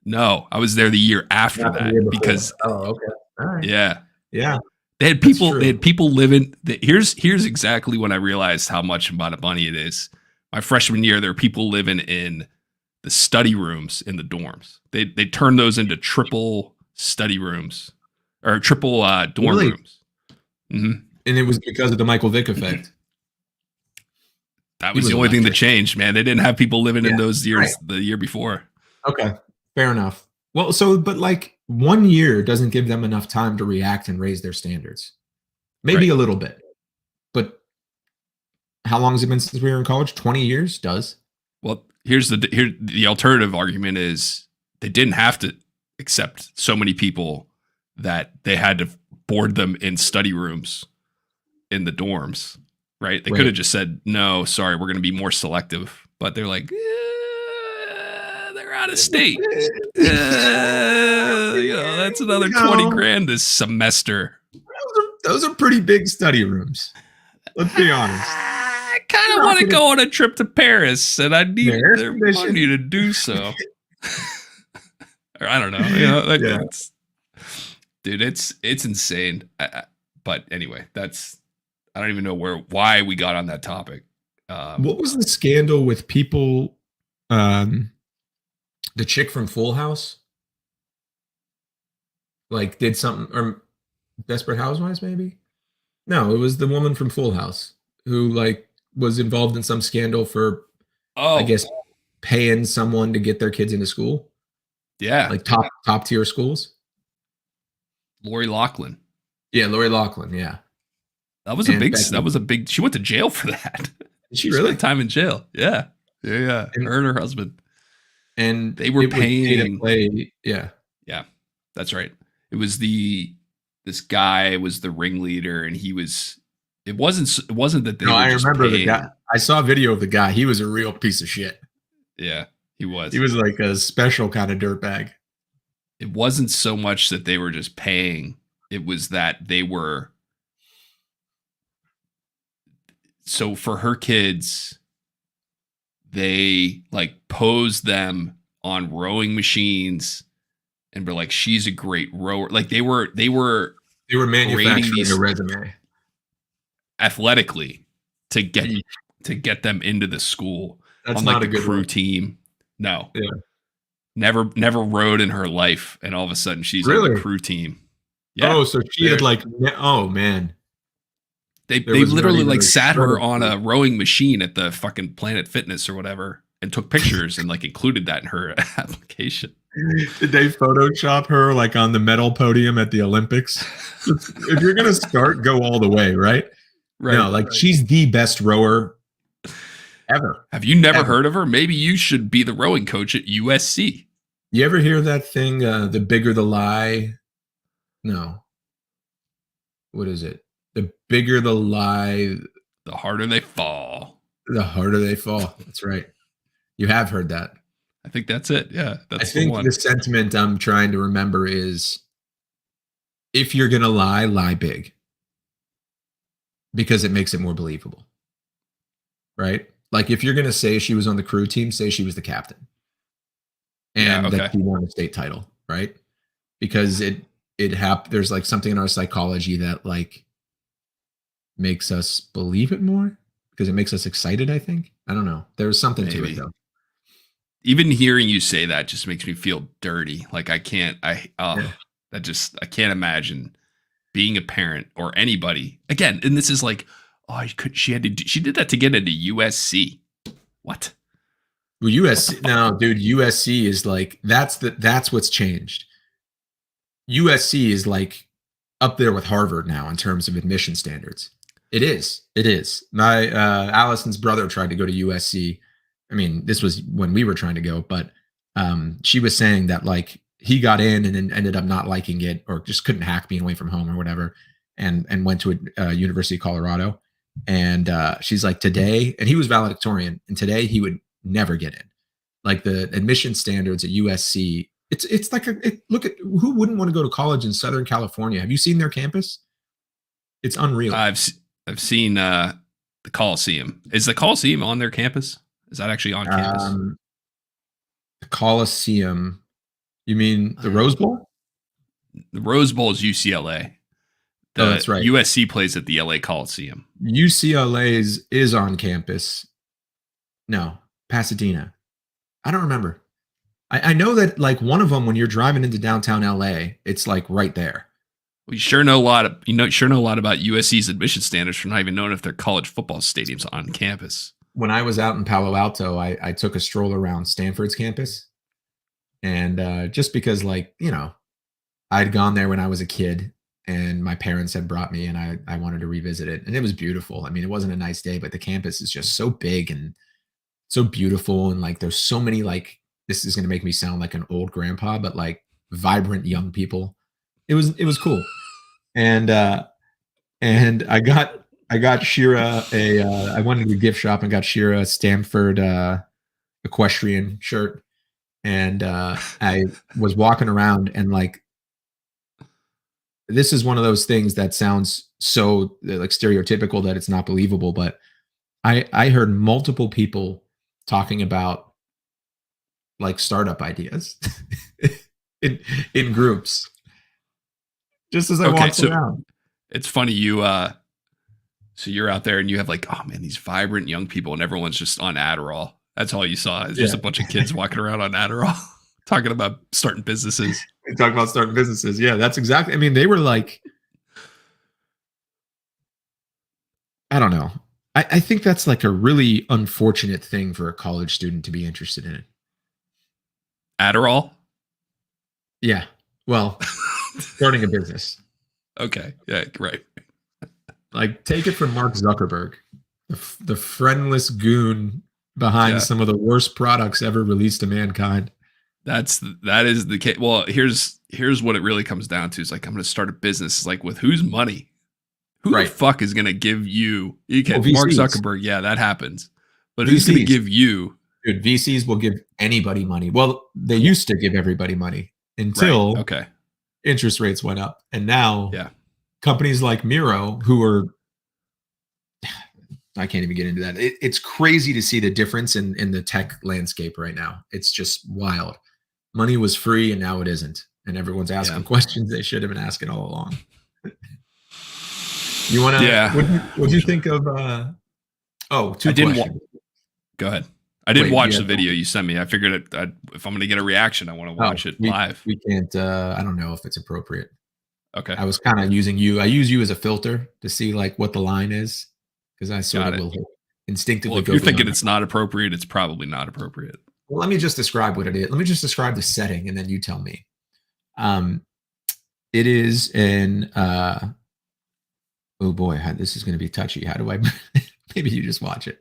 No, I was there the year after that because. Oh, okay. All right. Yeah. Yeah. They had people. They had people living. Here's exactly when I realized how much amount of money it is. My freshman year, there were people living in the study rooms in the dorms. They turned those into triple study rooms or triple dorm rooms. Mm-hmm. And it was because of the Michael Vick effect. That was the only thing that changed, man. They didn't have people living in those years the year before. Okay, fair enough. Well, but like 1 year doesn't give them enough time to react and raise their standards. Maybe a little bit. But how long has it been since we were in college? 20 years does. Well, the alternative argument is they didn't have to accept so many people that they had to board them in study rooms in the dorms, right? They could have just said, no, sorry, we're going to be more selective. But they're like, they're out of state. That's another 20 grand this semester. Those are pretty big study rooms. Let's be honest. I kind of want to go on a trip to Paris, and I need their money to do so. Or I don't know. Dude, it's insane. But anyway, I don't even know why we got on that topic. What was the scandal with people? The chick from Full House, like, did something, or Desperate Housewives, maybe? No, it was the woman from Full House who like was involved in some scandal for, I guess, paying someone to get their kids into school. Yeah, like top tier schools. Lori Loughlin. Yeah, Lori Loughlin. Yeah, that was a big. She went to jail for that. Did she really? Spent time in jail. Yeah. Her and her husband. And they were paying. Yeah, that's right. It was this guy was the ringleader, and he was. It wasn't that they. No, I remember the guy. I saw a video of the guy. He was a real piece of shit. Yeah, he was. He was like a special kind of dirtbag. It wasn't so much that they were just paying. It was that they were. So for her kids, they like posed them on rowing machines and were like, she's a great rower. Like they were manufacturing a resume athletically to get them into the school. That's on not like a good crew team. No. Yeah. Never rowed in her life, and all of a sudden she's on the crew team. Yeah. Oh, so she had like, oh man. They literally like sat her on a rowing machine at the fucking Planet Fitness or whatever and took pictures and like included that in her application. Did they Photoshop her like on the medal podium at the Olympics? If you're going to go all the way, right? Right. No, like she's the best rower ever. Have you never heard of her? Maybe you should be the rowing coach at USC. You ever hear that thing, the bigger the lie? No. What is it? The bigger the lie, the harder they fall. The harder they fall. That's right. You have heard that. I think that's it. Yeah. I think the sentiment I'm trying to remember is if you're going to lie big. Because it makes it more believable. Right? Like if you're going to say she was on the crew team, say she was the captain. And that she won a state title, right? Because there's like something in our psychology that like makes us believe it more because it makes us excited, I think. I don't know. There's something to it though. Even hearing you say that just makes me feel dirty. Like I can't imagine being a parent or anybody again. And this is like, she did that to get into USC. What? Well, USC now, dude, USC is like, that's what's changed. USC is like up there with Harvard now in terms of admission standards. It is. It is. My Allison's brother tried to go to USC. I mean, this was when we were trying to go, but she was saying that like he got in and then ended up not liking it or just couldn't hack being away from home or whatever, and went to a University of Colorado. And she's like, today, and he was valedictorian, and today he would never get in. Like the admission standards at USC, it's like look at who wouldn't want to go to college in Southern California. Have you seen their campus? It's unreal. I've seen the Coliseum. Is the Coliseum on their campus? Is that actually on campus? The Coliseum. You mean the Rose Bowl? The Rose Bowl is UCLA. That's right. USC plays at the LA Coliseum. UCLA's is on campus. No, Pasadena. I don't remember. I know that like one of them, when you're driving into downtown LA, it's like right there. We sure know a lot about USC's admission standards for not even knowing if their college football stadium's on campus. When I was out in Palo Alto, I took a stroll around Stanford's campus. And just because, like, you know, I'd gone there when I was a kid and my parents had brought me and I wanted to revisit it. And it was beautiful. I mean, it wasn't a nice day, but the campus is just so big and so beautiful. And like, there's so many, like, this is going to make me sound like an old grandpa, but like vibrant young people. It was cool. And I got Shira I went to the gift shop and got Shira a Stanford equestrian shirt. And I was walking around and like, this is one of those things that sounds so like stereotypical that it's not believable, but I heard multiple people talking about like startup ideas in groups just as I walked around. It's funny so you're out there and you have like, oh man, these vibrant young people and everyone's just on Adderall. That's all you saw. It's just a bunch of kids walking around on Adderall talking about starting businesses. They talk about starting businesses. Yeah, that's exactly. I mean, they were like, I don't know. I think that's like a really unfortunate thing for a college student to be interested in it. Adderall? Yeah. Well, starting a business. Okay. Yeah, right. Like, take it from Mark Zuckerberg, the friendless goon behind some of the worst products ever released to mankind. That is the case. Well, here's what it really comes down to. Is like, I'm going to start a business. It's like, with whose money? Who the fuck is going to give you? Mark Zuckerberg. Yeah, that happens. But who's going to give you? Dude, VCs will give anybody money. Well, they used to give everybody money until interest rates went up. And now companies like Miro, who are, I can't even get into that. It's crazy to see the difference in the tech landscape right now. It's just wild. Money was free and now it isn't. And everyone's asking questions they should have been asking all along. You want to, what do you think of, two questions. Go ahead. I didn't watch the video you sent me. I figured if I'm going to get a reaction, I want to watch it live. We can't, I don't know if it's appropriate. Okay. I was kind of using you. I use you as a filter to see like what the line is. Because I sort of will instinctively if you're thinking it's not appropriate, it's probably not appropriate. Well, let me just describe what it is. Let me just describe the setting and then you tell me. It is in, oh boy, this is going to be touchy. How do I, maybe you just watch it.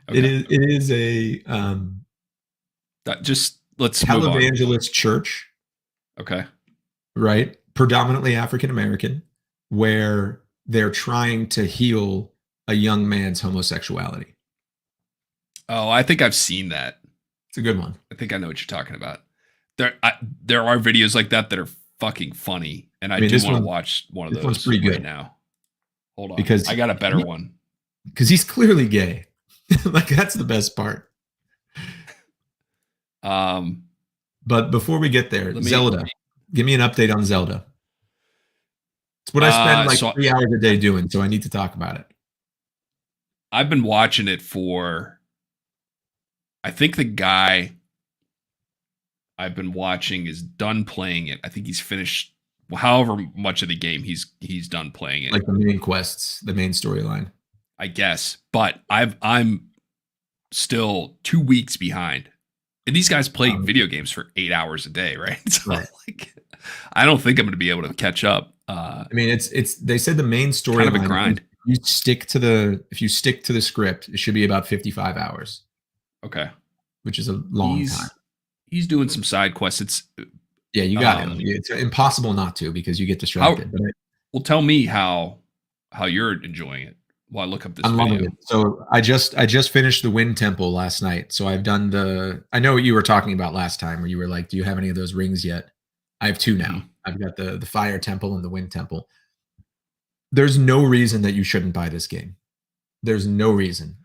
Okay. It is a, let's televangelist church. Okay. Right. Predominantly African-American, where they're trying to heal a young man's homosexuality. Oh, I think I've seen that. It's a good one. I think I know what you're talking about. There are videos like that are fucking funny, and I do want to watch one of those. One's pretty good now. Hold on, because I got a better one. Because he's clearly gay. Like, that's the best part. But before we get there, Zelda. Give me an update on Zelda. It's what I spend 3 hours a day doing, so I need to talk about it. I've been watching it for, I think the guy I've been watching is done playing it. I think he's finished however much of the game he's done playing it. Like the main quests, the main storyline. I guess. But I'm still 2 weeks behind. And these guys play video games for 8 hours a day, right? So like, I don't think I'm going to be able to catch up. I mean, it's they said the main storyline kind of a grind. you stick to the script, it should be about 55 hours, Okay. which is a long time. He's doing some side quests. Yeah, you got to. It's impossible not to because you get distracted. Well, tell me how you're enjoying it while I look up this I'm video. loving it. So I just finished the Wind Temple last night. So I've done I know what you were talking about last time where you were like, do you have any of those rings yet? I have 2 now. Mhm. I've got the Fire Temple and the Wind Temple. There's no reason that you shouldn't buy this game. There's no reason.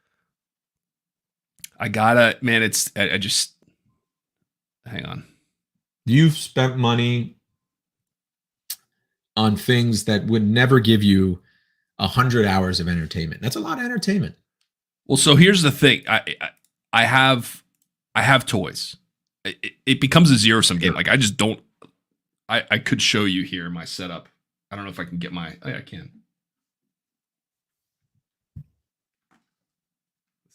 I gotta, man, I just, hang on. You've spent money on things that would never give you 100 hours of entertainment. That's a lot of entertainment. Well, so here's the thing. I have toys. It becomes a zero-sum game. Like I just don't, I could show you here my setup. I don't know if I can get I can.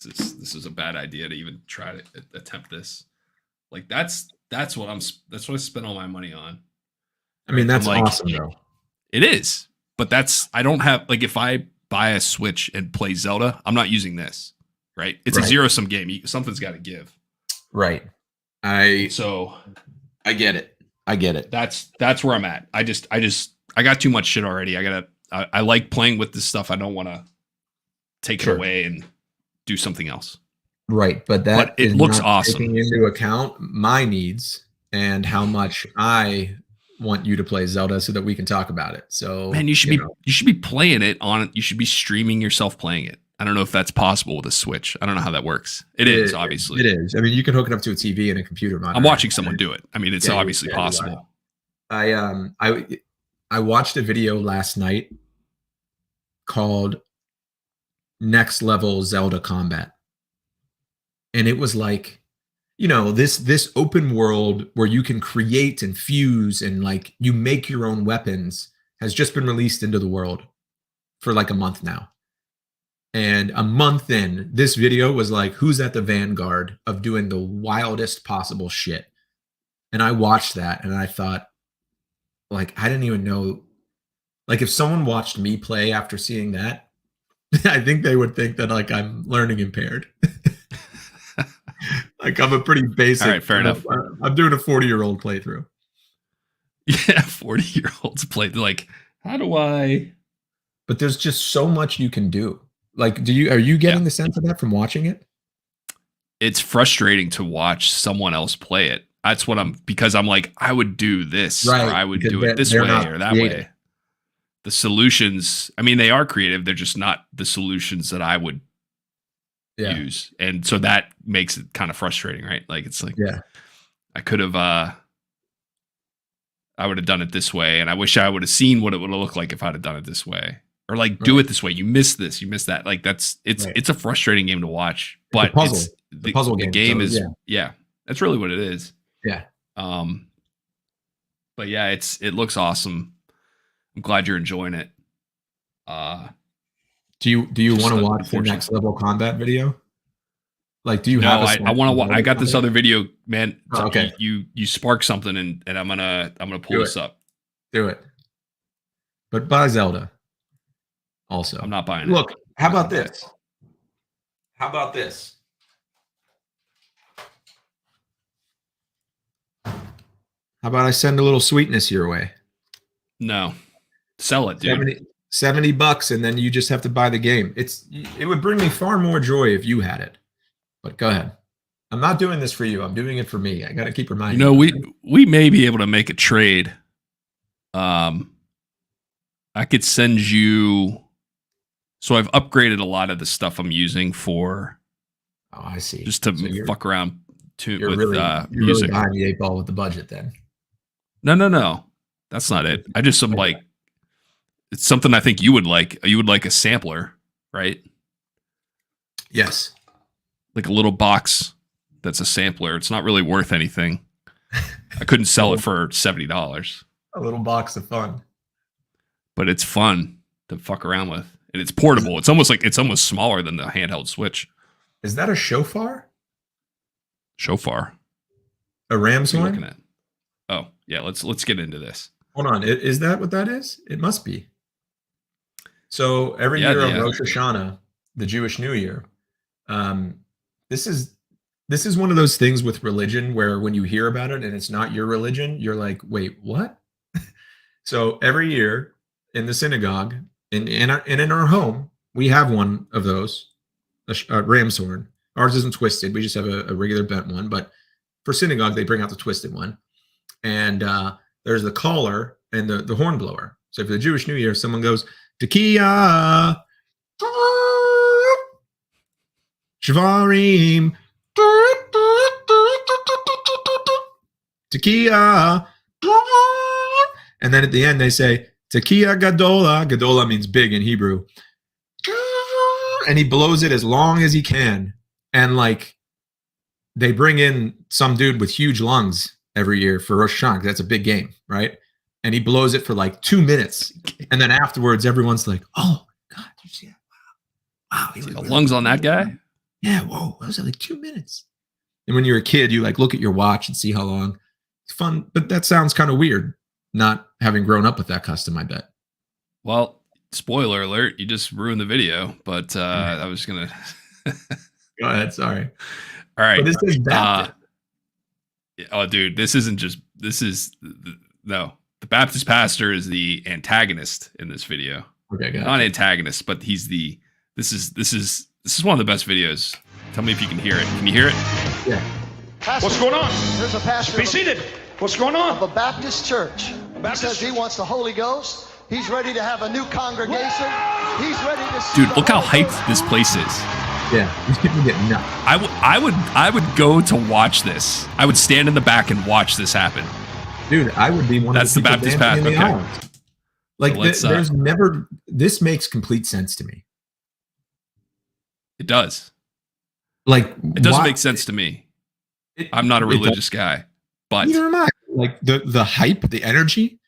This is a bad idea to even try to attempt this. Like that's what I spent all my money on. I mean, that's like, awesome though. It is, but I don't have, like, if I buy a Switch and play Zelda, I'm not using this, right? It's a zero-sum game. Something's got to give. Right. So I get it. That's where I'm at. I got too much shit already. I like playing with this stuff. I don't want to take it away and do something else. Right. But it looks awesome. Taking into account my needs and how much I want you to play Zelda so that we can talk about it. So man, you should be playing it on, you should be streaming yourself playing it. I don't know if that's possible with a Switch. I don't know how that works. It is, obviously. It is. I mean, you can hook it up to a TV and a computer monitor. I'm watching someone do it. I mean, it's obviously possible. I watched a video last night called Next Level Zelda Combat. And it was like, this open world where you can create and fuse and like you make your own weapons has just been released into the world for like a month now. And a month in, this video was like, who's at the vanguard of doing the wildest possible shit? And I watched that and I thought, like, I didn't even know. Like, if someone watched me play after seeing that, I think they would think that, like, I'm learning impaired. Like, I'm a pretty basic. All right, fair enough. I'm doing a 40-year-old playthrough. Yeah, 40-year-olds play. Like, how do I? But there's just so much you can do. Like, are you getting the sense of that from watching it? It's frustrating to watch someone else play it. That's what because I'm like, I would do this, or I would do it this way or that way. The solutions, I mean, they are creative. They're just not the solutions that I would use. And so that makes it kind of frustrating, right? Like, it's like, I could have, I would have done it this way. And I wish I would have seen what it would have looked like if I'd have done it this way. Or like, do it this way. You missed this, you missed that. Like, it's a frustrating game to watch. But it's the puzzle game. The game is, that's really what it is. Yeah. But yeah, it looks awesome. I'm glad you're enjoying it. Do you want to watch the Next Level Combat video? Like, do you have? I want to watch. I got this other video, man. Oh, okay. You spark something, and I'm gonna pull this up. Do it. But buy Zelda. Also, I'm not buying it. Look, how about this? How about this? How about I send a little sweetness your way? No. Sell it, dude. $70 and then you just have to buy the game. It would bring me far more joy if you had it. But go ahead. I'm not doing this for you. I'm doing it for me. I got to keep reminding you. We may be able to make a trade. I could send you. So I've upgraded a lot of the stuff I'm using for. Oh, I see. Just to fuck around with you're music. Really behind the 8 ball with the budget then. No. That's not it. I just like, it's something I think you would like. You would like a sampler, right? Yes. Like a little box that's a sampler. It's not really worth anything. I couldn't sell it for $70. A little box of fun. But it's fun to fuck around with. And it's portable. It's almost smaller than the handheld Switch. Is that a shofar? Shofar. A ram's horn? Looking at. Oh, yeah, let's get into this. Hold on. Is that what that is? It must be. So every Yeah, year of yeah. Rosh Hashanah, the Jewish New Year, this is one of those things with religion where when you hear about it and it's not your religion, you're like, wait, what? So every year in the synagogue, in our home, we have one of those, a ram's horn. Ours isn't twisted; we just have a regular bent one. But for synagogue, they bring out the twisted one, and there's the caller and the horn blower. So for the Jewish New Year, someone goes Tekiah, Shvarim, Tekiah, and then at the end they say Tekiah Gadola. Gadola means big in Hebrew. And he blows it as long as he can. And like they bring in some dude with huge lungs every year for Rosh Hashanah. That's a big game, right? And he blows it for like 2 minutes. And then afterwards, everyone's like, oh, God, did you see that? Wow. See the lungs on that guy? Yeah, whoa. That was like 2 minutes. And when you're a kid, you like look at your watch and see how long. It's fun, but that sounds kind of weird, not having grown up with that custom, I bet. Well, spoiler alert, you just ruined the video, but I was going to... Go ahead, sorry. All right. But this is Baptist. Oh, dude, this is... No. The Baptist pastor is the antagonist in this video. Okay, got it. Not antagonist, but he's the... This is one of the best videos. Tell me if you can hear it. Can you hear it? Yeah. Pastor, What's going on? There's a pastor Be seated. What's going of on? a Baptist church. He says he wants the Holy Ghost. He's ready to have a new congregation. He's ready to see Dude, the look how Holy hyped Ghost. this place is. Yeah. These people get nuts. I would go to watch this. I would stand in the back and watch this happen. Dude, I would be one That's of the the people Baptist dancing in the path, okay. aisles. Like So let's, there's never this makes complete sense to me. It does. Like It doesn't make sense to me. I'm not a religious guy, but Neither am I. Like the hype, the energy.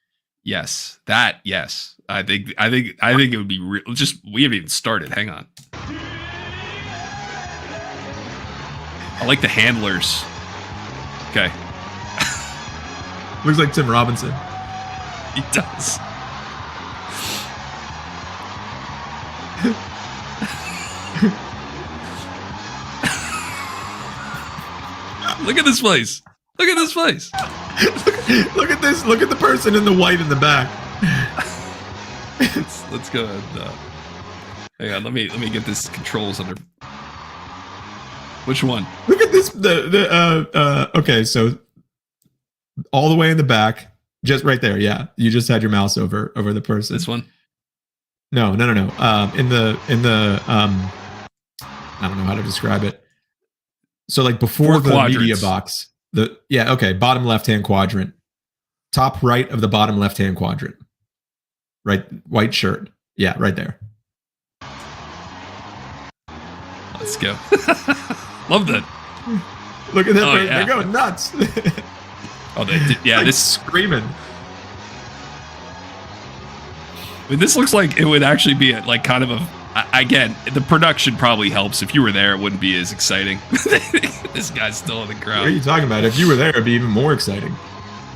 yes, I think it would be real. Just we haven't even started. Hang on. I like the handlers. Okay, Looks like Tim Robinson. he does. Look at this place. Look at this place. Look at this. Look at the person in the white in the back. Let's go ahead. Hang on. Let me get this controls under. Which one? Look at this. Okay, so all the way in the back, just right there. Yeah, you just had your mouse over the person. This one? No. In the I don't know how to describe it. So like before Four the quadrants. media box, bottom left-hand quadrant, top right of the bottom left-hand quadrant, right, white shirt. Yeah, right there. Let's go. Love that. Look at that. Oh, yeah. They're going nuts. Oh, they did. Yeah, Like this. screaming. I mean, this looks like it would actually be like kind of a. Again, the production probably helps. If you were there, it wouldn't be as exciting. This guy's still in the What are crowd. you talking about? If you were there, it'd be even more exciting.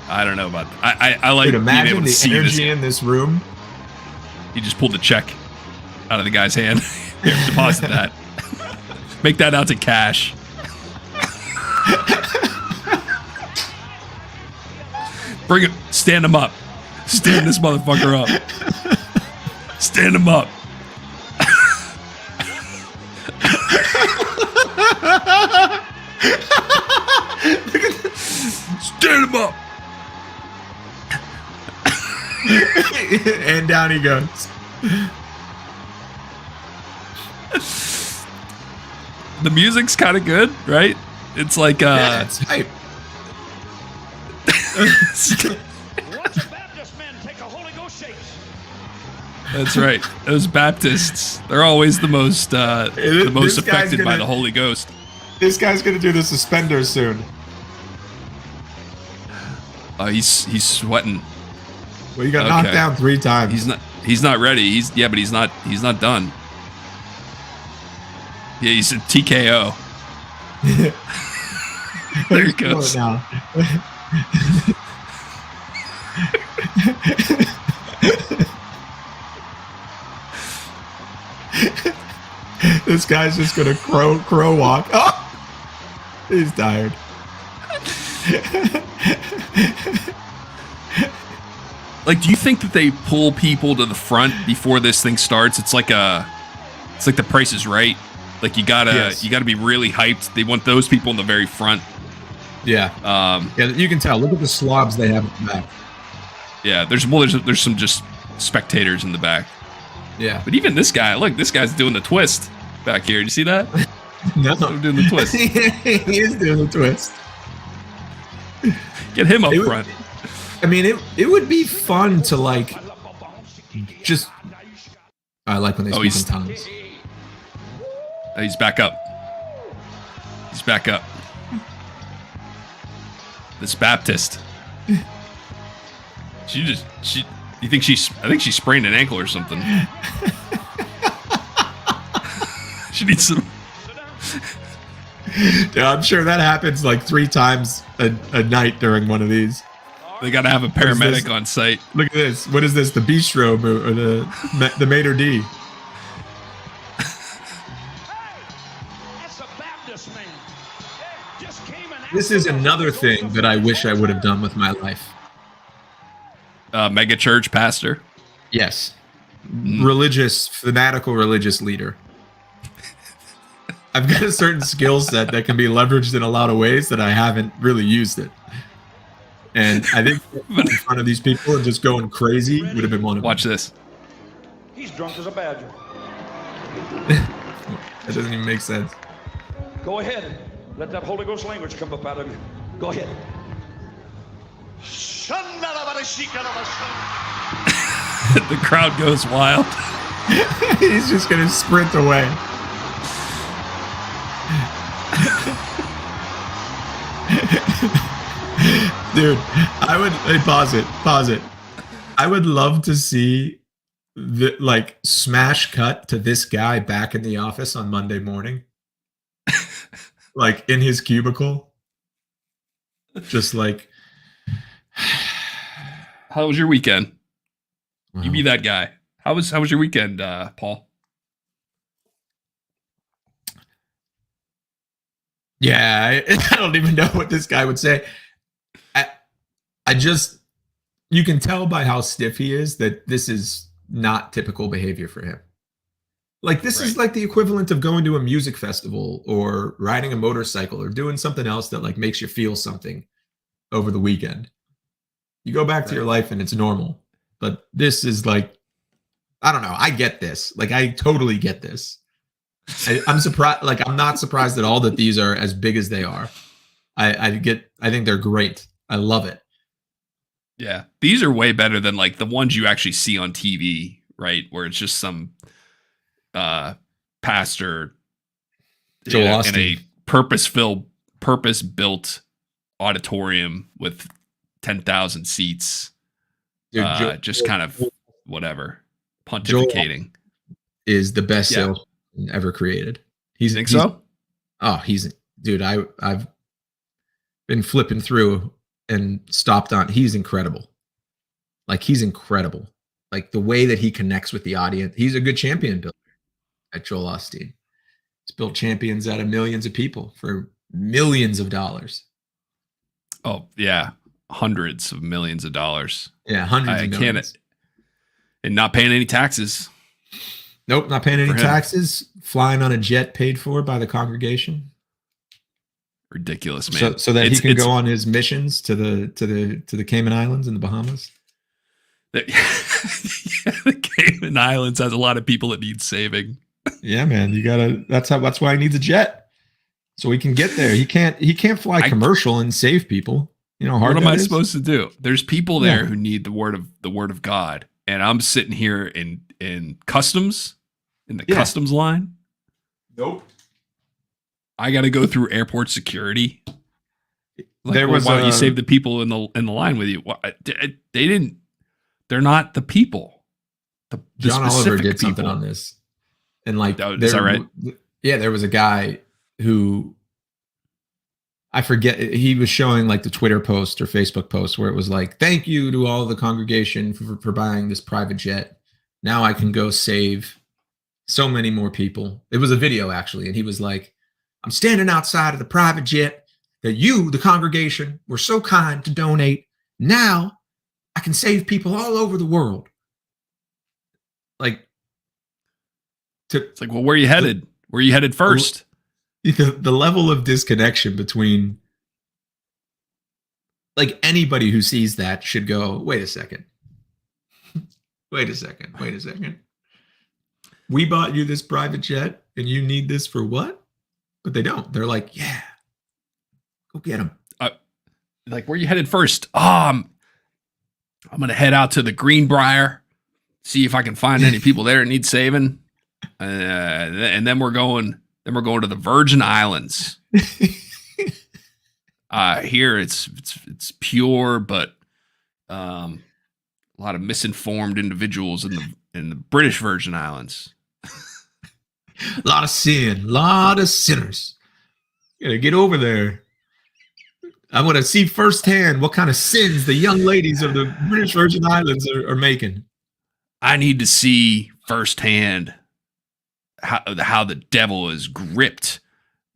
I don't know about that. I like Dude, being able imagine to the see energy this. in this room. He just pulled the check out of the guy's hand. Here, deposit that. Make that out to cash. Bring it. Stand him up. Stand this motherfucker up. Stand him up. Stand him up. And down he goes. The music's kind of good, right? It's like Yeah, it's hype. Watch Baptist men take a Holy Ghost shake. That's right. Those Baptists, they're always the most This guy's affected by gonna- the Holy Ghost. This guy's gonna do the suspenders soon. He's sweating. Well, you got Okay. knocked down 3 times. He's not ready. But he's not done. Yeah, he's a TKO. There it goes. Now. This guy's just gonna crow walk. Oh, he's tired. Like, do you think that they pull people to the front before this thing starts? It's like the Price is Right. Like you gotta be really hyped. They want those people in the very front. Yeah. Yeah, you can tell. Look at the slobs they have in the back. Yeah, there's some just spectators in the back. Yeah. But even this guy, look, this guy's doing the twist back here. Do you see that? No. I'm doing the twist. He is doing the twist. Get him up front. I mean, it would be fun to like just. I like when they speak in tongues. He's back up. He's back up. This Baptist. You think I think she sprained an ankle or something. She needs some. Yeah, I'm sure that happens like 3 times a night during one of these. They got to have a paramedic on site. Look at this. What is this? The bistro move or the maitre d'? This is another thing that I wish I would have done with my life. Mega church pastor. Yes. Religious, fanatical religious leader. I've got a certain skill set that can be leveraged in a lot of ways that I haven't really used it. And I think in front of these people and just going crazy would have been one of them. Watch this. He's drunk as a badger. That doesn't even make sense. Go ahead. Let that Holy Ghost language come up out of you. Go ahead. The crowd goes wild. He's just going to sprint away. Dude, I would pause it. I would love to see the like smash cut to this guy back in the office on Monday morning. Like in his cubicle. Just like How was your weekend? wow. You be that guy. How was your weekend, Paul? Yeah, I don't even know what this guy would say. I just, you can tell by how stiff he is that this is not typical behavior for him. Like this is like the equivalent of going to a music festival or riding a motorcycle or doing something else that like makes you feel something over the weekend. You go back to your life and it's normal. But this is like, I don't know. I get this. Like I totally get this. I'm surprised. Like I'm not surprised at all that these are as big as they are. I think they're great. I love it. Yeah, these are way better than like the ones you actually see on TV, right? Where it's just some pastor in a purpose-built auditorium with 10,000 seats, just kind of whatever pontificating. Is the best salesman ever created. Think so? Oh, dude. I've been flipping through and stopped on. He's incredible. Like he's incredible. Like the way that he connects with the audience. He's a good champion builder at Joel Osteen. He's built champions out of millions of people for millions of dollars. Oh yeah, hundreds of millions of dollars. Yeah, hundreds of millions. And not paying any taxes. Nope, not paying any taxes. Flying on a jet paid for by the congregation. Ridiculous, man. So that he can go on his missions to the Cayman Islands and the Bahamas. The Cayman Islands has a lot of people that need saving. Yeah, man. You gotta. That's why he needs a jet, so he can get there. He can't fly commercial and save people. You know, what am I supposed to do? There's people there who need the word of God, and I'm sitting here in customs, in the customs line. Nope. I got to go through airport security. Like, why don't you save the people in the line with you? They didn't. They're not the people. The John Oliver did something on this, and like, is that right? Yeah, there was a guy who I forget. He was showing like the Twitter post or Facebook post where it was like, "Thank you to all the congregation for buying this private jet. Now I can go save So many more people. It was a video actually, and he was like, I'm standing outside of the private jet that you, the congregation, were so kind to donate. Now I can save people all over the world. Like, It's like, well, where are you headed? Where are you headed first? the level of disconnection between, like, anybody who sees that should go, wait a second. Wait a second. Wait a second. We bought you this private jet and you need this for what? But they don't. They're like, yeah, go get them. Like, where are you headed first? I'm going to head out to the Greenbrier, see if I can find any people there that need saving. And then we're going to the Virgin Islands. Here it's pure, but a lot of misinformed individuals in the British Virgin Islands. A lot of sin, a lot of sinners. You gotta get over there. I want to see firsthand what kind of sins the young ladies of the British Virgin Islands are making. I need to see firsthand how the devil is gripped.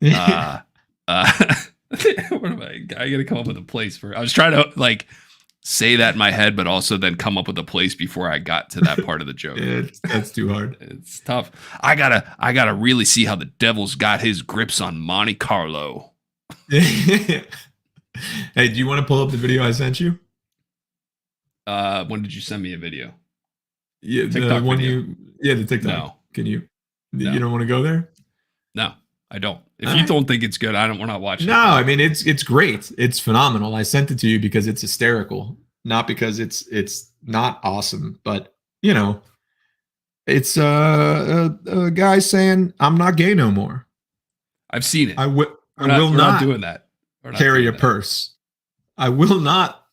What am I gotta come up with a place for. I was trying to like say that in my head, but also then come up with a place before I got to that part of the joke. That's too hard. It's tough. I gotta really see how the devil's got his grips on Monte Carlo. Hey, do you want to pull up the video I sent you? When did you send me a video? Yeah, TikTok the one video. the TikTok. No. Can you? No. You don't want to go there? No, I don't. If you don't think it's good, we're not watching. No, I mean it's great. It's phenomenal. I sent it to you because it's hysterical, not because it's not awesome. But you know, it's a guy saying, "I'm not gay no more." I've seen it. I will we're not not doing that. Carry a purse. I will not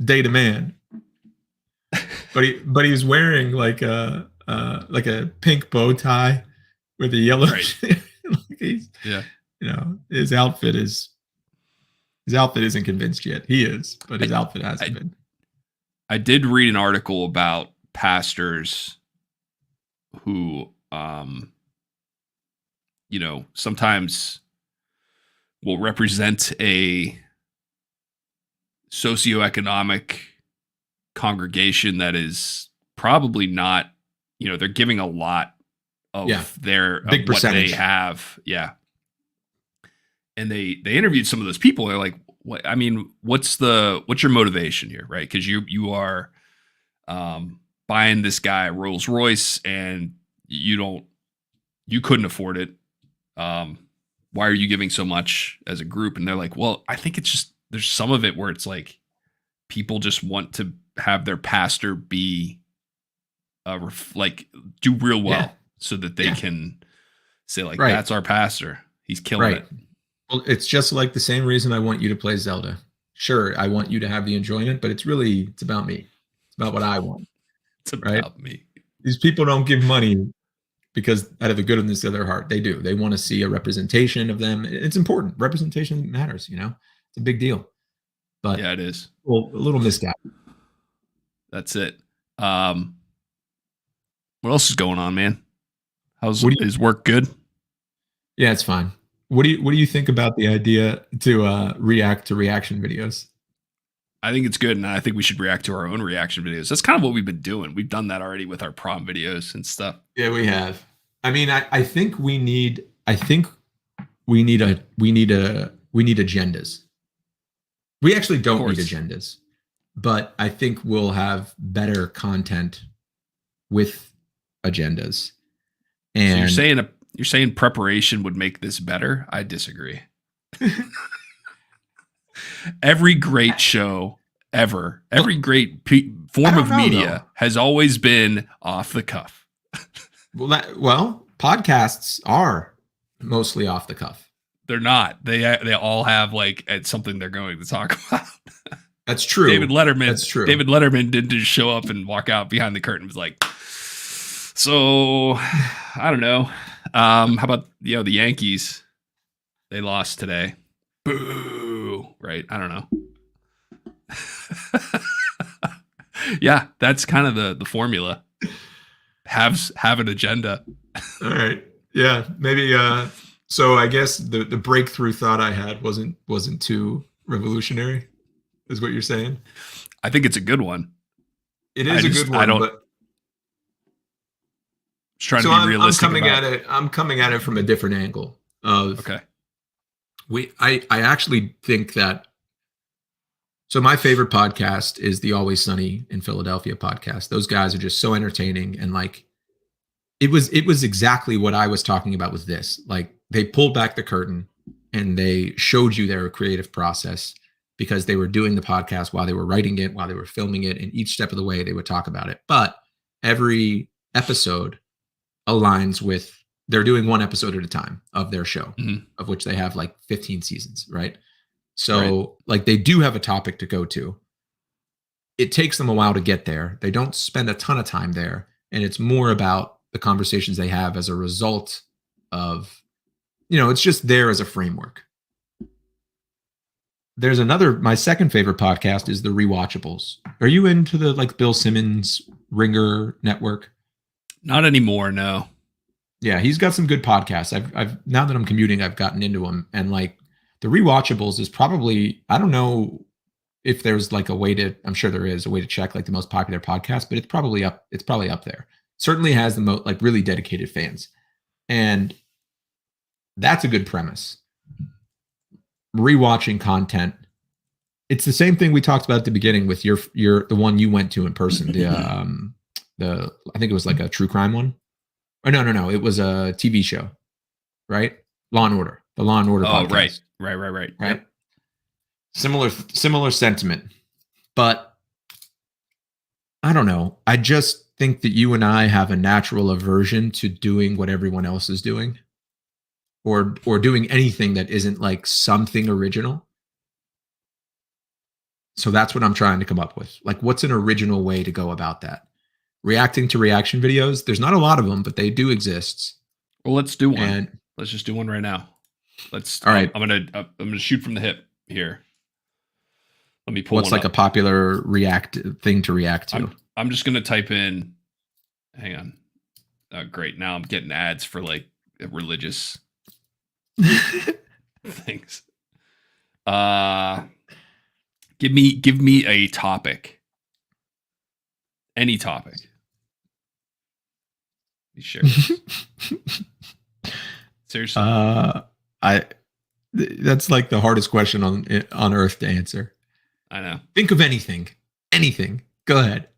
date a man. but he's wearing like a pink bow tie with a yellow. Right. You know, his outfit isn't convinced yet. He is, but his outfit hasn't been. I did read an article about pastors who, sometimes will represent a socioeconomic congregation that is probably not, they're giving a lot of big what percentage they have. Yeah. And they interviewed some of those people. They're like, what, I mean, what's your motivation here? Right. Cause you are, buying this guy a Rolls Royce and you couldn't afford it. Why are you giving so much as a group? And they're like, well, I think it's just, there's some of it where it's like people just want to have their pastor be do real well so that they can say like, that's our pastor. He's killing it. Well, it's just like the same reason I want you to play Zelda. Sure, I want you to have the enjoyment, but it's about me. It's about what I want. It's about me. These people don't give money because out of the goodness of their heart. They do. They want to see a representation of them. It's important. Representation matters, It's a big deal. But yeah, it is. Well, a little misguided. That's it. What else is going on, man? Is work good? Yeah, it's fine. What do you think about the idea to react to reaction videos? I think it's good, and I think we should react to our own reaction videos. That's kind of what we've been doing. We've done that already with our prom videos and stuff. Yeah, we have. I mean, I think we need agendas. We actually don't need agendas, but I think we'll have better content with agendas. And so you're saying preparation would make this better? I disagree. Every great show ever, every great form of media has always been off the cuff. Well, podcasts are mostly off the cuff. They're not. They all have something they're going to talk about. That's true. David Letterman. That's true. David Letterman didn't just show up and walk out behind the curtain. It was like, so I don't know. How about the Yankees? They lost today. Boo! Right? I don't know. Yeah, that's kind of the formula. Have an agenda. All right. Yeah, maybe so I guess the breakthrough thought I had wasn't too revolutionary, is what you're saying. I think it's a good one. It is a good one, but just trying so to be realistic. I'm coming at it from a different angle. Okay. I actually think that. So my favorite podcast is the Always Sunny in Philadelphia podcast. Those guys are just so entertaining, and like it was exactly what I was talking about with this. Like they pulled back the curtain and they showed you their creative process, because they were doing the podcast while they were writing it, while they were filming it, and each step of the way they would talk about it. But every episode aligns with, they're doing one episode at a time of their show, of which they have like 15 seasons, right? So like they do have a topic to go to. It takes them a while to get there. They don't spend a ton of time there. And it's more about the conversations they have as a result of, it's just there as a framework. There's my second favorite podcast is the Rewatchables. Are you into the like Bill Simmons Ringer network? Not anymore, no. Yeah, he's got some good podcasts. I've now that I'm commuting, I've gotten into them, and like the Rewatchables is probably, I don't know if there's like a way to, I'm sure there is a way to check like the most popular podcast, but it's probably up there. Certainly has the most like really dedicated fans. And that's a good premise. Rewatching content. It's the same thing we talked about at the beginning with your the one you went to in person. The I think it was like a true crime one. Or no. It was a TV show, right? Law and Order. The Law and Order podcast. Right. Right. Similar sentiment. But I don't know. I just think that you and I have a natural aversion to doing what everyone else is doing, or doing anything that isn't like something original. So that's what I'm trying to come up with. Like, what's an original way to go about that? Reacting to reaction videos. There's not a lot of them, but they do exist. Well, let's do one. Let's just do one right now. All right. I'm gonna shoot from the hip here. Let me pull. What's like a popular thing to react to? I'm just gonna type in. Hang on. Great. Now I'm getting ads for like religious things. Give me a topic. Any topic. Be sure. Seriously. That's like the hardest question on earth to answer. I know. Think of anything. Anything. Go ahead.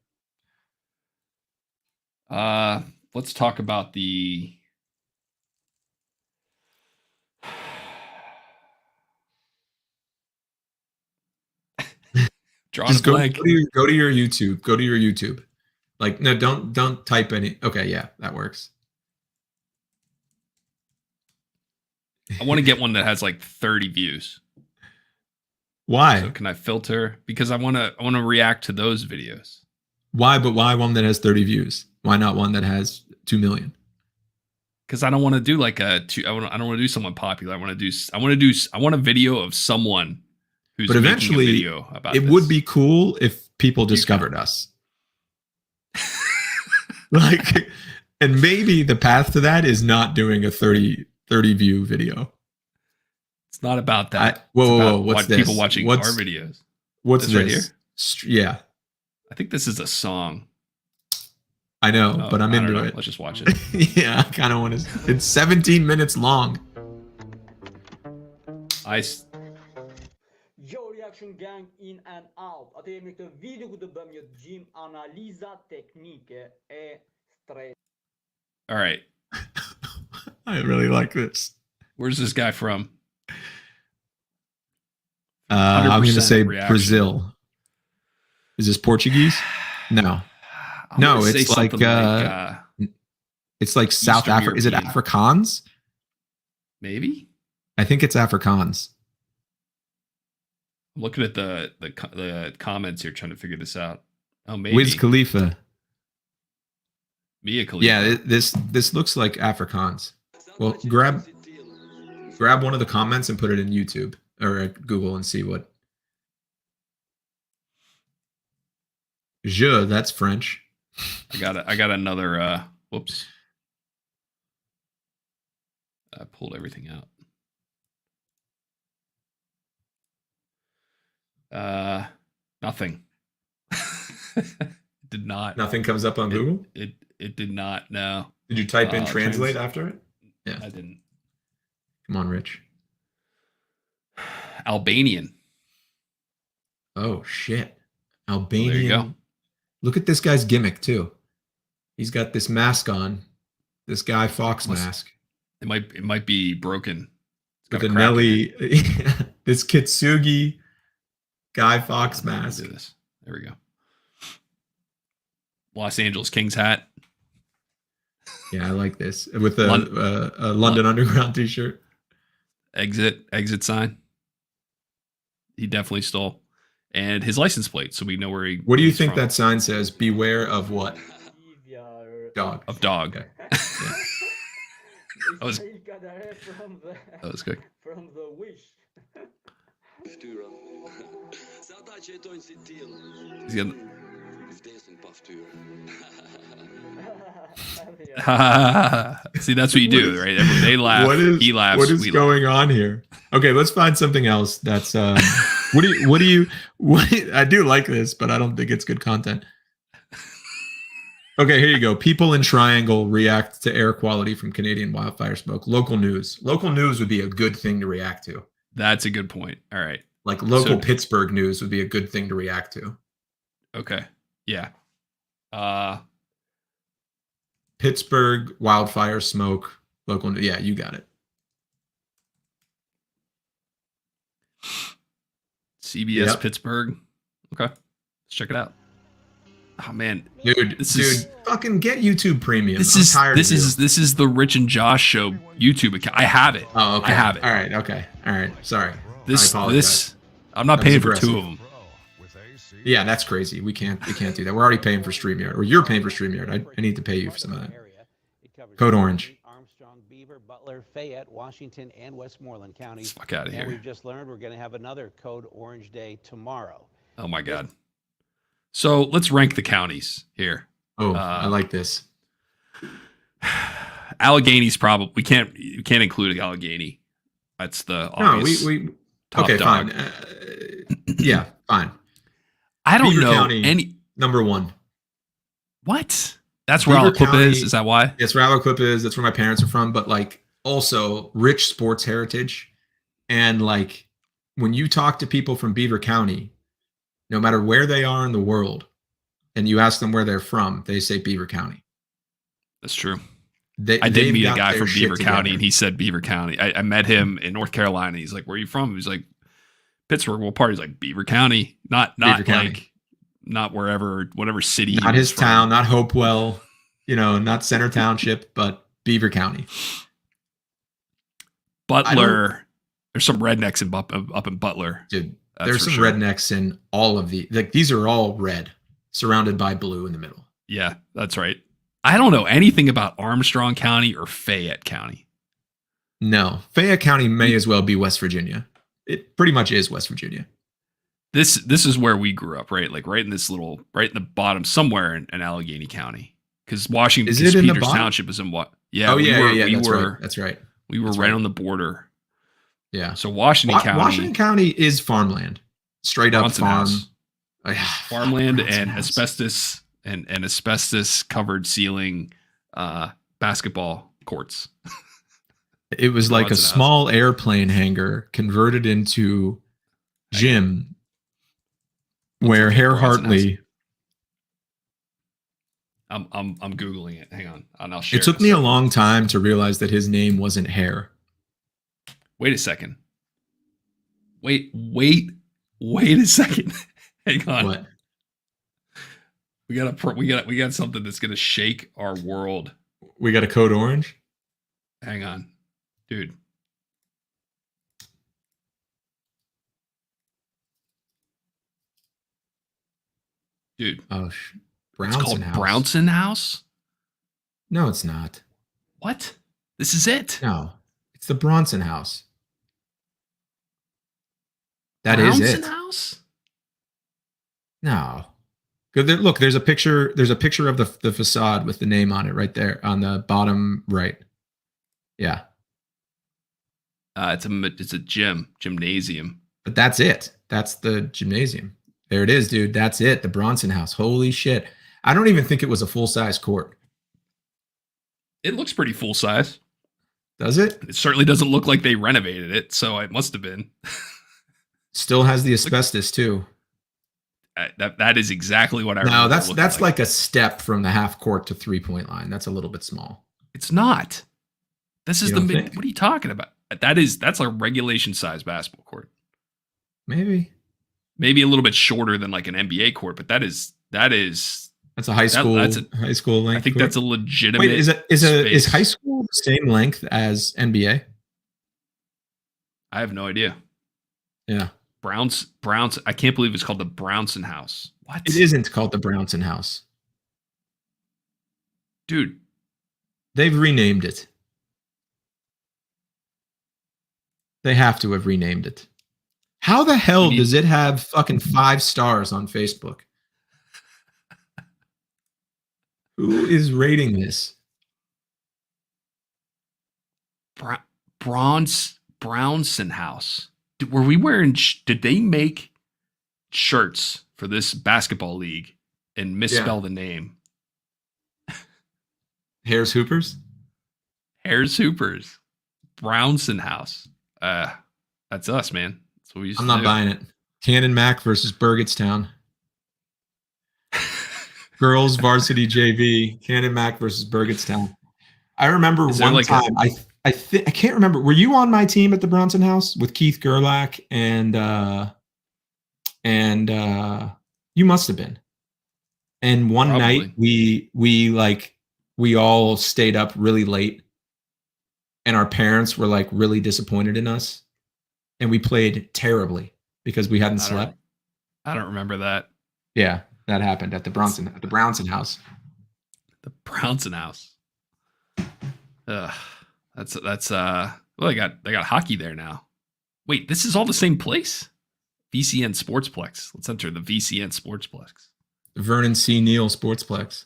Let's talk about the Just go to your YouTube. Go to your YouTube. Like, no, don't type any. Okay, yeah, that works. I want to get one that has like 30 views. Why? So can I filter? Because I want to react to those videos. Why? But why one that has 30 views? Why not one that has 2 million? Because I don't want to do like I don't want to do someone popular. I want a video of someone who's but eventually making a video about it. Would be cool if people discovered us. Like, and maybe the path to that is not doing a 30 view video. It's not about that. Whoa, what's this? People watching our videos. What's this? Right here? Yeah. I think this is a song. I know, but I'm into it. Let's just watch it. Yeah, I kind of want to. It's 17 minutes long. Yo Reaction Gang in and out. Atë jemi këtë video ku të bëjmë një gjim analiza teknike e stres. All right. I really like this. Where's this guy from? I'm going to say reaction. Brazil. Is this Portuguese? No. No, it's like it's like South Africa. Is it Afrikaans? Maybe. I think it's Afrikaans. I'm looking at the comments here, trying to figure this out. Oh, maybe Wiz Khalifa. Mia Khalifa. Yeah, this looks like Afrikaans. Well, grab one of the comments and put it in YouTube or Google and see what. Je, that's French. I got another. Whoops. I pulled everything out. Nothing. Did not. Nothing comes up on Google. It did not. No. Did you type in translate after it? Yeah. I didn't. Come on, Rich. Albanian. Oh shit. Albanian. There you go. Look at this guy's gimmick too. He's got this mask on. This Guy Fawkes mask. It might be broken. With a Nelly. This Kitsugi Guy Fawkes mask. Do this. There we go. Los Angeles Kings hat. Yeah, I like this. With a London Underground t-shirt. Exit sign. He definitely stole. And his license plate, so we know where he. What do you think that sign says? Beware of what? Dog. Of dog. Okay. Yeah. That was good. From the Wish. He's gonna... See, that's what you do, right? They laugh. He laughs. What is going on here? Okay, let's find something else. That's what do you I do like this, but I don't think it's good content. Okay, here you go. People in Triangle react to air quality from Canadian wildfire smoke. Local news. Local news would be a good thing to react to. That's a good point. All right. Like local Pittsburgh news would be a good thing to react to. Okay. Yeah. Pittsburgh wildfire smoke. Local. Yeah, you got it. CBS Pittsburgh. Okay. Let's check it out. Oh man, dude, fucking get YouTube Premium. This is the Rich and Josh Show YouTube account. I have it. Oh, okay. I have it. All right. Okay. All right. Sorry. This I'm not paying for two of them. Yeah, that's crazy. We can't do that. We're already paying for StreamYard, or you're paying for StreamYard. I need to pay you for some of that. Code Orange. Armstrong, Beaver, Butler, Fayette, Washington, and Westmoreland counties. Fuck out of here. And we've just learned we're going to have another Code Orange Day tomorrow. Oh my God. So let's rank the counties here. Oh, I like this. Allegheny's probably we can't include Allegheny. That's the obvious top okay, dog. Fine. Yeah, fine. I don't Beaver know County, any number one. What? That's where Aliquippa is. Is that why? That's where Aliquippa is. That's where my parents are from. But like, also rich sports heritage, and like when you talk to people from Beaver County, no matter where they are in the world, and you ask them where they're from, they say Beaver County. That's true. I did meet a guy from Beaver County, and he said Beaver County. I met him in North Carolina. He's like, "Where are you from?" He's like, "Pittsburgh." What part? He's like, "Beaver County." Not wherever, whatever city. Not his town, not Hopewell, not Center Township, but Beaver County. Butler. There's some rednecks up in Butler. Dude, there's some rednecks in all of these are all red, surrounded by blue in the middle. Yeah, that's right. I don't know anything about Armstrong County or Fayette County. No, Fayette County may as well be West Virginia. It pretty much is West Virginia. This is where we grew up, right? Like right in the bottom somewhere in Allegheny County. Because Washington, Peters Township is in what? Yeah. Oh, yeah. That's right. We were right on the border. Yeah. So Washington County is farmland. Straight up farm. Farmland and asbestos and asbestos covered ceiling basketball courts. It was like a small airplane hangar converted into gym where Hare Hartley. I'm Googling it. Hang on. And I'll share. It took me a long time to realize that his name wasn't Hare. Wait a second. Wait a second. Hang on. What? We got something that's gonna shake our world. We got a Code Orange. Hang on, dude. Oh, it's called Brownson House. No, it's not. What? This is it? No, it's the Bronson House. That Brownson is it. House? No. Look, there's a picture. There's a picture of the facade with the name on it right there on the bottom right. Yeah. It's a gymnasium. But that's it. That's the gymnasium. There it is, dude. That's it. The Bronson House. Holy shit. I don't even think it was a full-size court. It looks pretty full size. Does it? It certainly doesn't look like they renovated it, so it must have been. Still has the asbestos too. That is exactly what I No, remember. that's it that's looking like a step from the half court to 3-point line. That's a little bit small. It's not. This is You the don't mid. think? What are you talking about? That's a regulation size basketball court. Maybe. Maybe a little bit shorter than like an NBA court, but that is That's a high school high school length. I think court. that's a legitimate. Wait, is space. high school the same length as NBA? I have no idea. Yeah. Browns. I can't believe it's called the Brownson House. What? It isn't called the Brownson House. Dude. They've renamed it. They have to have renamed it. How the hell does it have fucking 5 stars on Facebook? Who is rating this? Brownson House. Were we wearing? Did they make shirts for this basketball league and misspell the name? Harris Hoopers? Harris Hoopers. Brownson House. That's us, man. That's what we used I'm to not do. buying it. Cannon Mac versus Burgettstown. Girls varsity JV. Cannon Mac versus Burgettstown. I remember Is there one like time. I can't remember. Were you on my team at the Bronson House with Keith Gerlach and you must have been. And one Probably. night we all stayed up really late, and our parents were like really disappointed in us, and we played terribly because we hadn't slept. I don't remember that. Yeah, that happened at the Brownson House. The Brownson House. That's well, they got hockey there now. Wait, this is all the same place? VCN Sportsplex. Let's enter the VCN Sportsplex. Vernon C. Neal Sportsplex.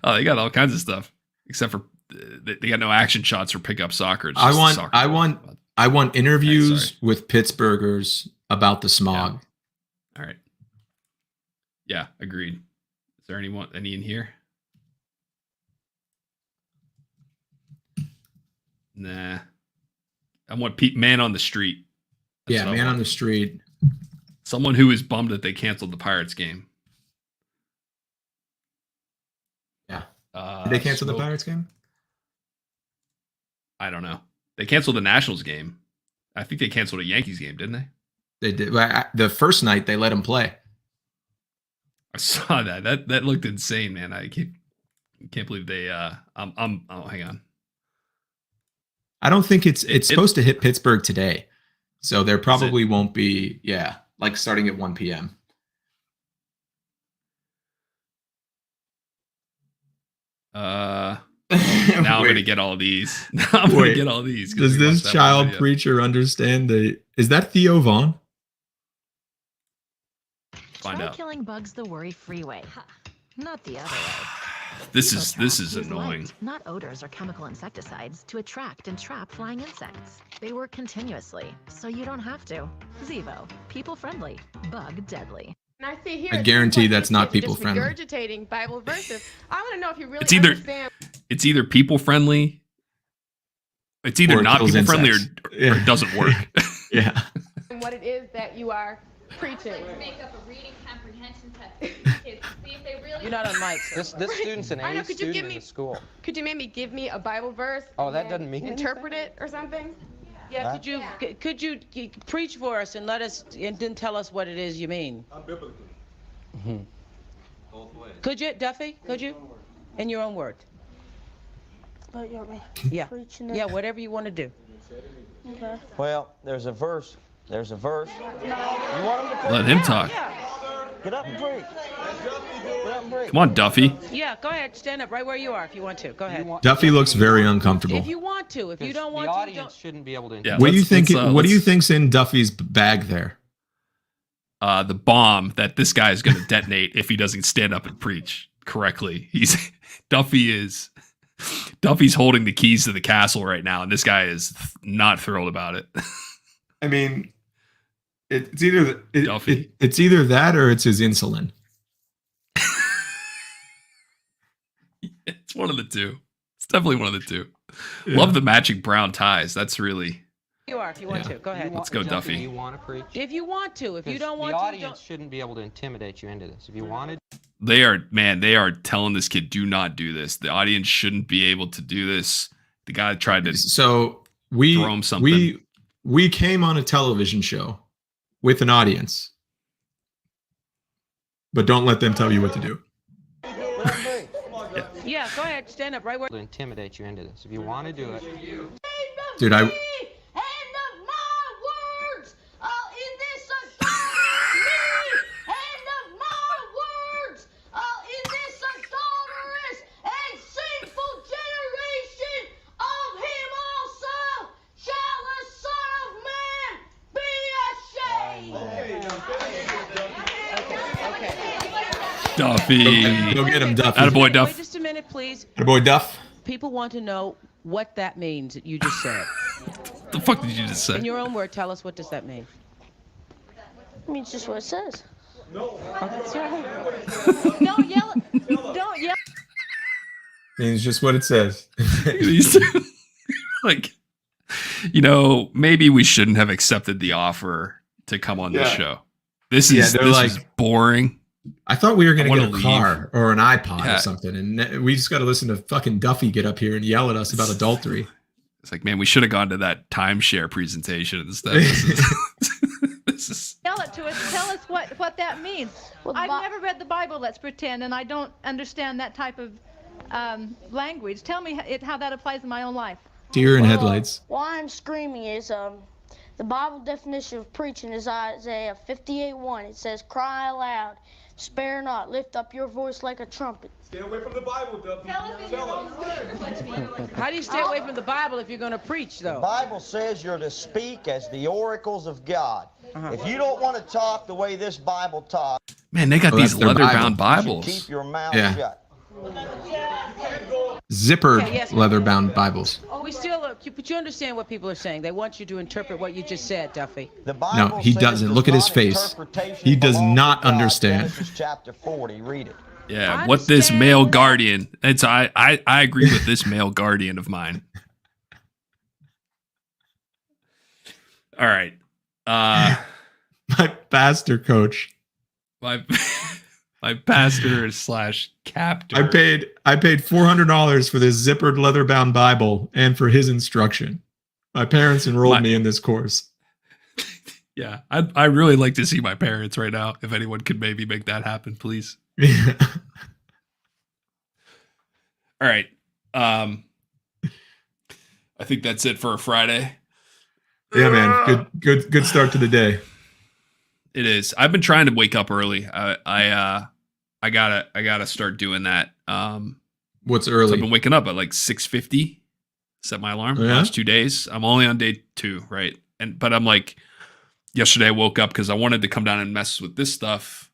Oh, they got all kinds of stuff, except for they got no action shots or pickup soccer. It's I just want soccer. I want interviews sorry. with Pittsburghers about the smog. All right. Yeah, agreed. Is there any in here? Nah. I want man on the street. That's Yeah, what I man want. on the street. Someone who is bummed that they canceled the Pirates game. Yeah. Did they cancel the Smoke. Pirates game? I don't know. They canceled the Nationals game. I think they canceled a Yankees game, didn't they? They did. Well, the first night they let them play. I saw that. That looked insane, man. I can't believe they oh, hang on. I don't think it's supposed to hit Pittsburgh today. So there probably won't be, like starting at 1 p.m. Now I'm gonna get all these. Now I'm gonna Wait. get all these. 'cause Does we this watched that one child video. preacher understand is that Theo Vaughn? Find Try out. killing bugs the worry-free way, not the other way. This is Use annoying. light, not odors or chemical insecticides, to attract and trap flying insects. They work continuously, so you don't have to. Zevo, people-friendly, bug-deadly. And I see here, I guarantee that's not people people-friendly. Regurgitating Bible verses. I want to know if you really It's either people friendly. It's either Or it not kills people friendly or insects. it doesn't work. Yeah. understand what it is that you are preaching. Make up a reading comprehension test for these kids to see if they really. You're not on mic. This student's an I know, A could you give student me- in the school. Could you maybe give me a Bible verse? Oh, that and doesn't mean interpret it or something? Yeah, Huh? could you preach for us and let us and then tell us what it is you mean? Could you, Duffy? Could you? In your own words. But you're Yeah. preaching it. Yeah, whatever you want to do. Okay. Well, there's a verse. You want him to preach? Let him talk. Get up and preach. Get up and preach. Come on, Duffy. Yeah, go ahead. Stand up right where you are if you want to. Go ahead. Duffy looks very uncomfortable. If you want to. If you don't want the to, audience don't. shouldn't be able to. Yeah. What do you let's- think? let's, What do you let's- think's in Duffy's bag there? The bomb that this guy is going to detonate if he doesn't stand up and preach correctly. Duffy is Duffy's holding the keys to the castle right now, and this guy is not thrilled about it. I mean, it's either Duffy. it's either that or it's his insulin. It's one of the two. It's definitely one of the two. Yeah. Love the matching brown ties. That's really. You are if you want Yeah. to. Go ahead. Let's go, Duffy. You want to preach? If you want to. If you don't want the to, audience shouldn't be able to intimidate you into this. If you wanted, They are telling this kid, do not do this. The audience shouldn't be able to do this. The guy tried to So we throw him something. we came on a television show with an audience, but don't let them tell you what to do. Yeah, go ahead. Stand up right where. to intimidate you into this. If you want to do it, Dude, I Duffy. go get him, Duffy. Attaboy, Wait Duff. just a minute, please. Boy, Duff. People want to know what that means that you just said. The fuck did you just say? In your own word, tell us what does that mean? It means just what it says. That's right. Don't yell. Don't yell. Means just what it says. Like, maybe we shouldn't have accepted the offer to come on this Yeah. show. This Yeah, is they're this like- is boring. I thought we were going I to wanna get a car or an iPod Yeah. or something, and we just got to listen to fucking Duffy get up here and yell at us about adultery. It's like, man, we should have gone to that timeshare presentation instead. This is Tell it to us. Tell us what that means. Well, I've never read the Bible, let's pretend, and I don't understand that type of language. Tell me how that applies in my own life. Deer in headlights. Why I'm screaming is the Bible definition of preaching is Isaiah 58:1. It says, "Cry aloud, spare not, lift up your voice like a trumpet." Stay away from the Bible, Duffy. How do you stay away from the Bible if you're going to preach, The though? Bible says you're to speak as the oracles of God. If you don't want to talk the way this Bible talks, man, they got Oh, these that's their leather-bound you Bibles. keep your mouth Yeah. shut. Zippered Okay, yes. leather-bound Bibles. We still, but you understand what people are saying. They want you to interpret what you just said, Duffy. The Bible he says doesn't. does Look at his not face. interpretation He does belong to not God. understand. Genesis chapter 40. Read it. Yeah, I what this understand male that. guardian. I agree with this male guardian of mine. All right. My pastor coach. My pastor / captor. I paid $400 for this zippered leather-bound Bible and for his instruction. My parents enrolled me in this course. Yeah, I really like to see my parents right now. If anyone could maybe make that happen, please. All right. I think that's it for a Friday. Yeah, man. Good start to the day. It is. I've been trying to wake up early. I gotta start doing that. What's So early? I've been waking up at like 6:50. Set my alarm. Oh, yeah? Last 2 days. I'm only on day 2, right? But I'm like, yesterday I woke up because I wanted to come down and mess with this stuff,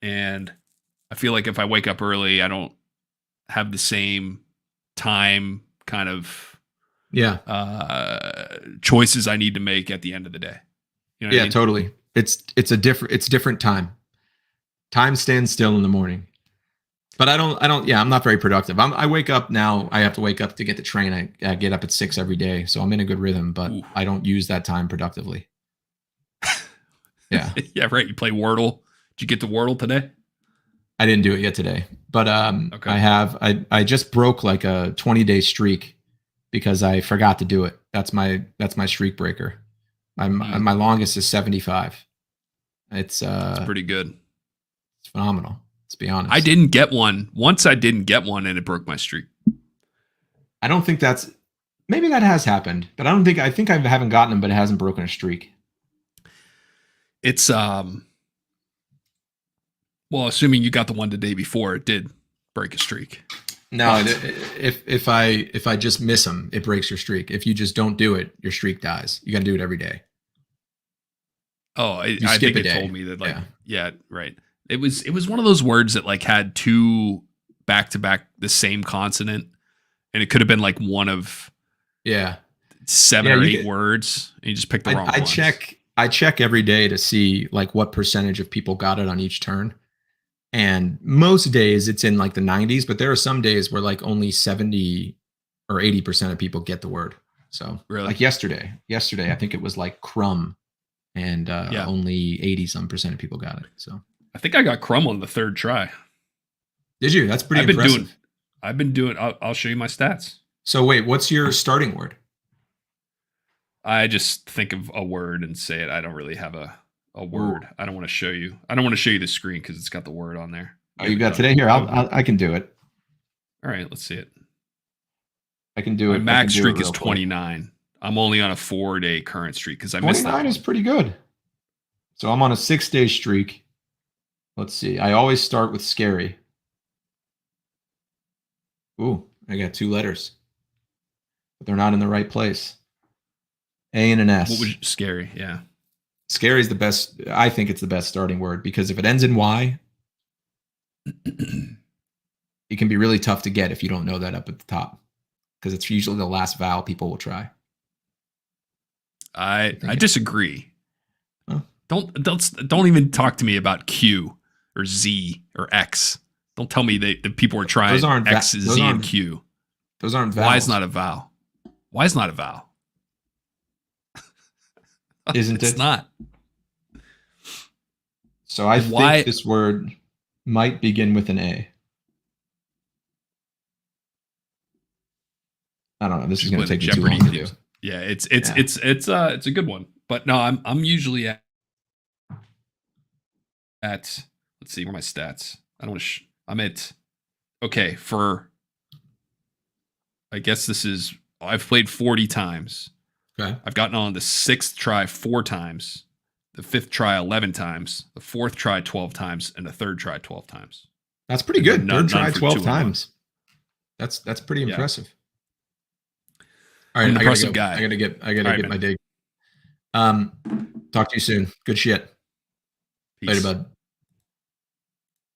and I feel like if I wake up early, I don't have the same time kind of choices I need to make at the end of the day. You know what I Yeah, mean? totally. It's different time. Time stands still in the morning. But I'm not very productive. I wake up now. I have to wake up to get the train. I get up at 6 every day. So I'm in a good rhythm, but Ooh. I don't use that time productively. Yeah. Yeah, right. You play Wordle. Did you get to Wordle today? I didn't do it yet today, but Okay. I just broke like a 20-day streak because I forgot to do it. That's my streak breaker. My longest is 75. It's Pretty good. it's phenomenal. Let's be honest. I didn't get one. Once I didn't get one and it broke my streak. I don't think maybe that has happened, but I think I haven't gotten them, but it hasn't broken a streak. It's well, assuming you got the one the day before, it did break a streak. No, if I just miss them, it breaks your streak. If you just don't do it, your streak dies. You got to do it every day. Oh, I skip think a it day. told me that, like, Yeah. yeah, right. It was one of those words that like had two back to back the same consonant, and it could have been like one of Yeah. 7 Yeah, or you 8 get- words, and you just picked the wrong I ones. check every day to see like what percentage of people got it on each turn. And most days it's in like the 90s, but there are some days where like only 70 or 80% of people get the word. So Really? like yesterday I think it was like crumb, and Yeah. only 80% of people got it. So I think I got crumb on the 3rd try. did you? That's pretty I've been impressive. doing. I'll show you my stats. So wait, what's your starting word? I just think of a word and say it. I don't really have a word. I don't want to show you. I don't want to show you the screen because it's got the word on there. Oh, you got today? Here, I can do it. All right, let's see it. I can do My it. I max can do it streak is real quick. 29. I'm only on a 4-day current streak because I missed that. 29 is pretty good. So I'm on a 6-day streak. Let's see. I always start with scary. Ooh, I got 2 letters, but they're not in the right place. A and an S. What was scary? Yeah. Scary is the best. I think it's the best starting word because if it ends in Y, it can be really tough to get if you don't know that up at the top, because it's usually the last vowel people will try. I disagree. Huh? Don't even talk to me about Q or Z or X. Don't tell me that people are trying Those aren't X, those Z, aren't- and Q. Those aren't vowels. Y is not a vowel. Y is not a vowel. Isn't It's it? not. So I Why- think this word might begin with an A. I don't know. This is going to take me too long to do. Yeah, it's a good one. But no, I'm usually at let's see, where are my stats? I don't want to I'm at okay, for I guess this is I've played 40 times. Okay. I've gotten on the 6th try 4 times, the 5th try 11 times, the 4th try 12 times, and the 3rd try 12 times. That's pretty good. None- Third try none for 12 2 in a row. times. That's pretty Yeah. impressive. All I'm right, an I gotta impressive go. guy. I gotta get All right, my man. dig. Talk to you soon. Good shit. Peace. Later, bud.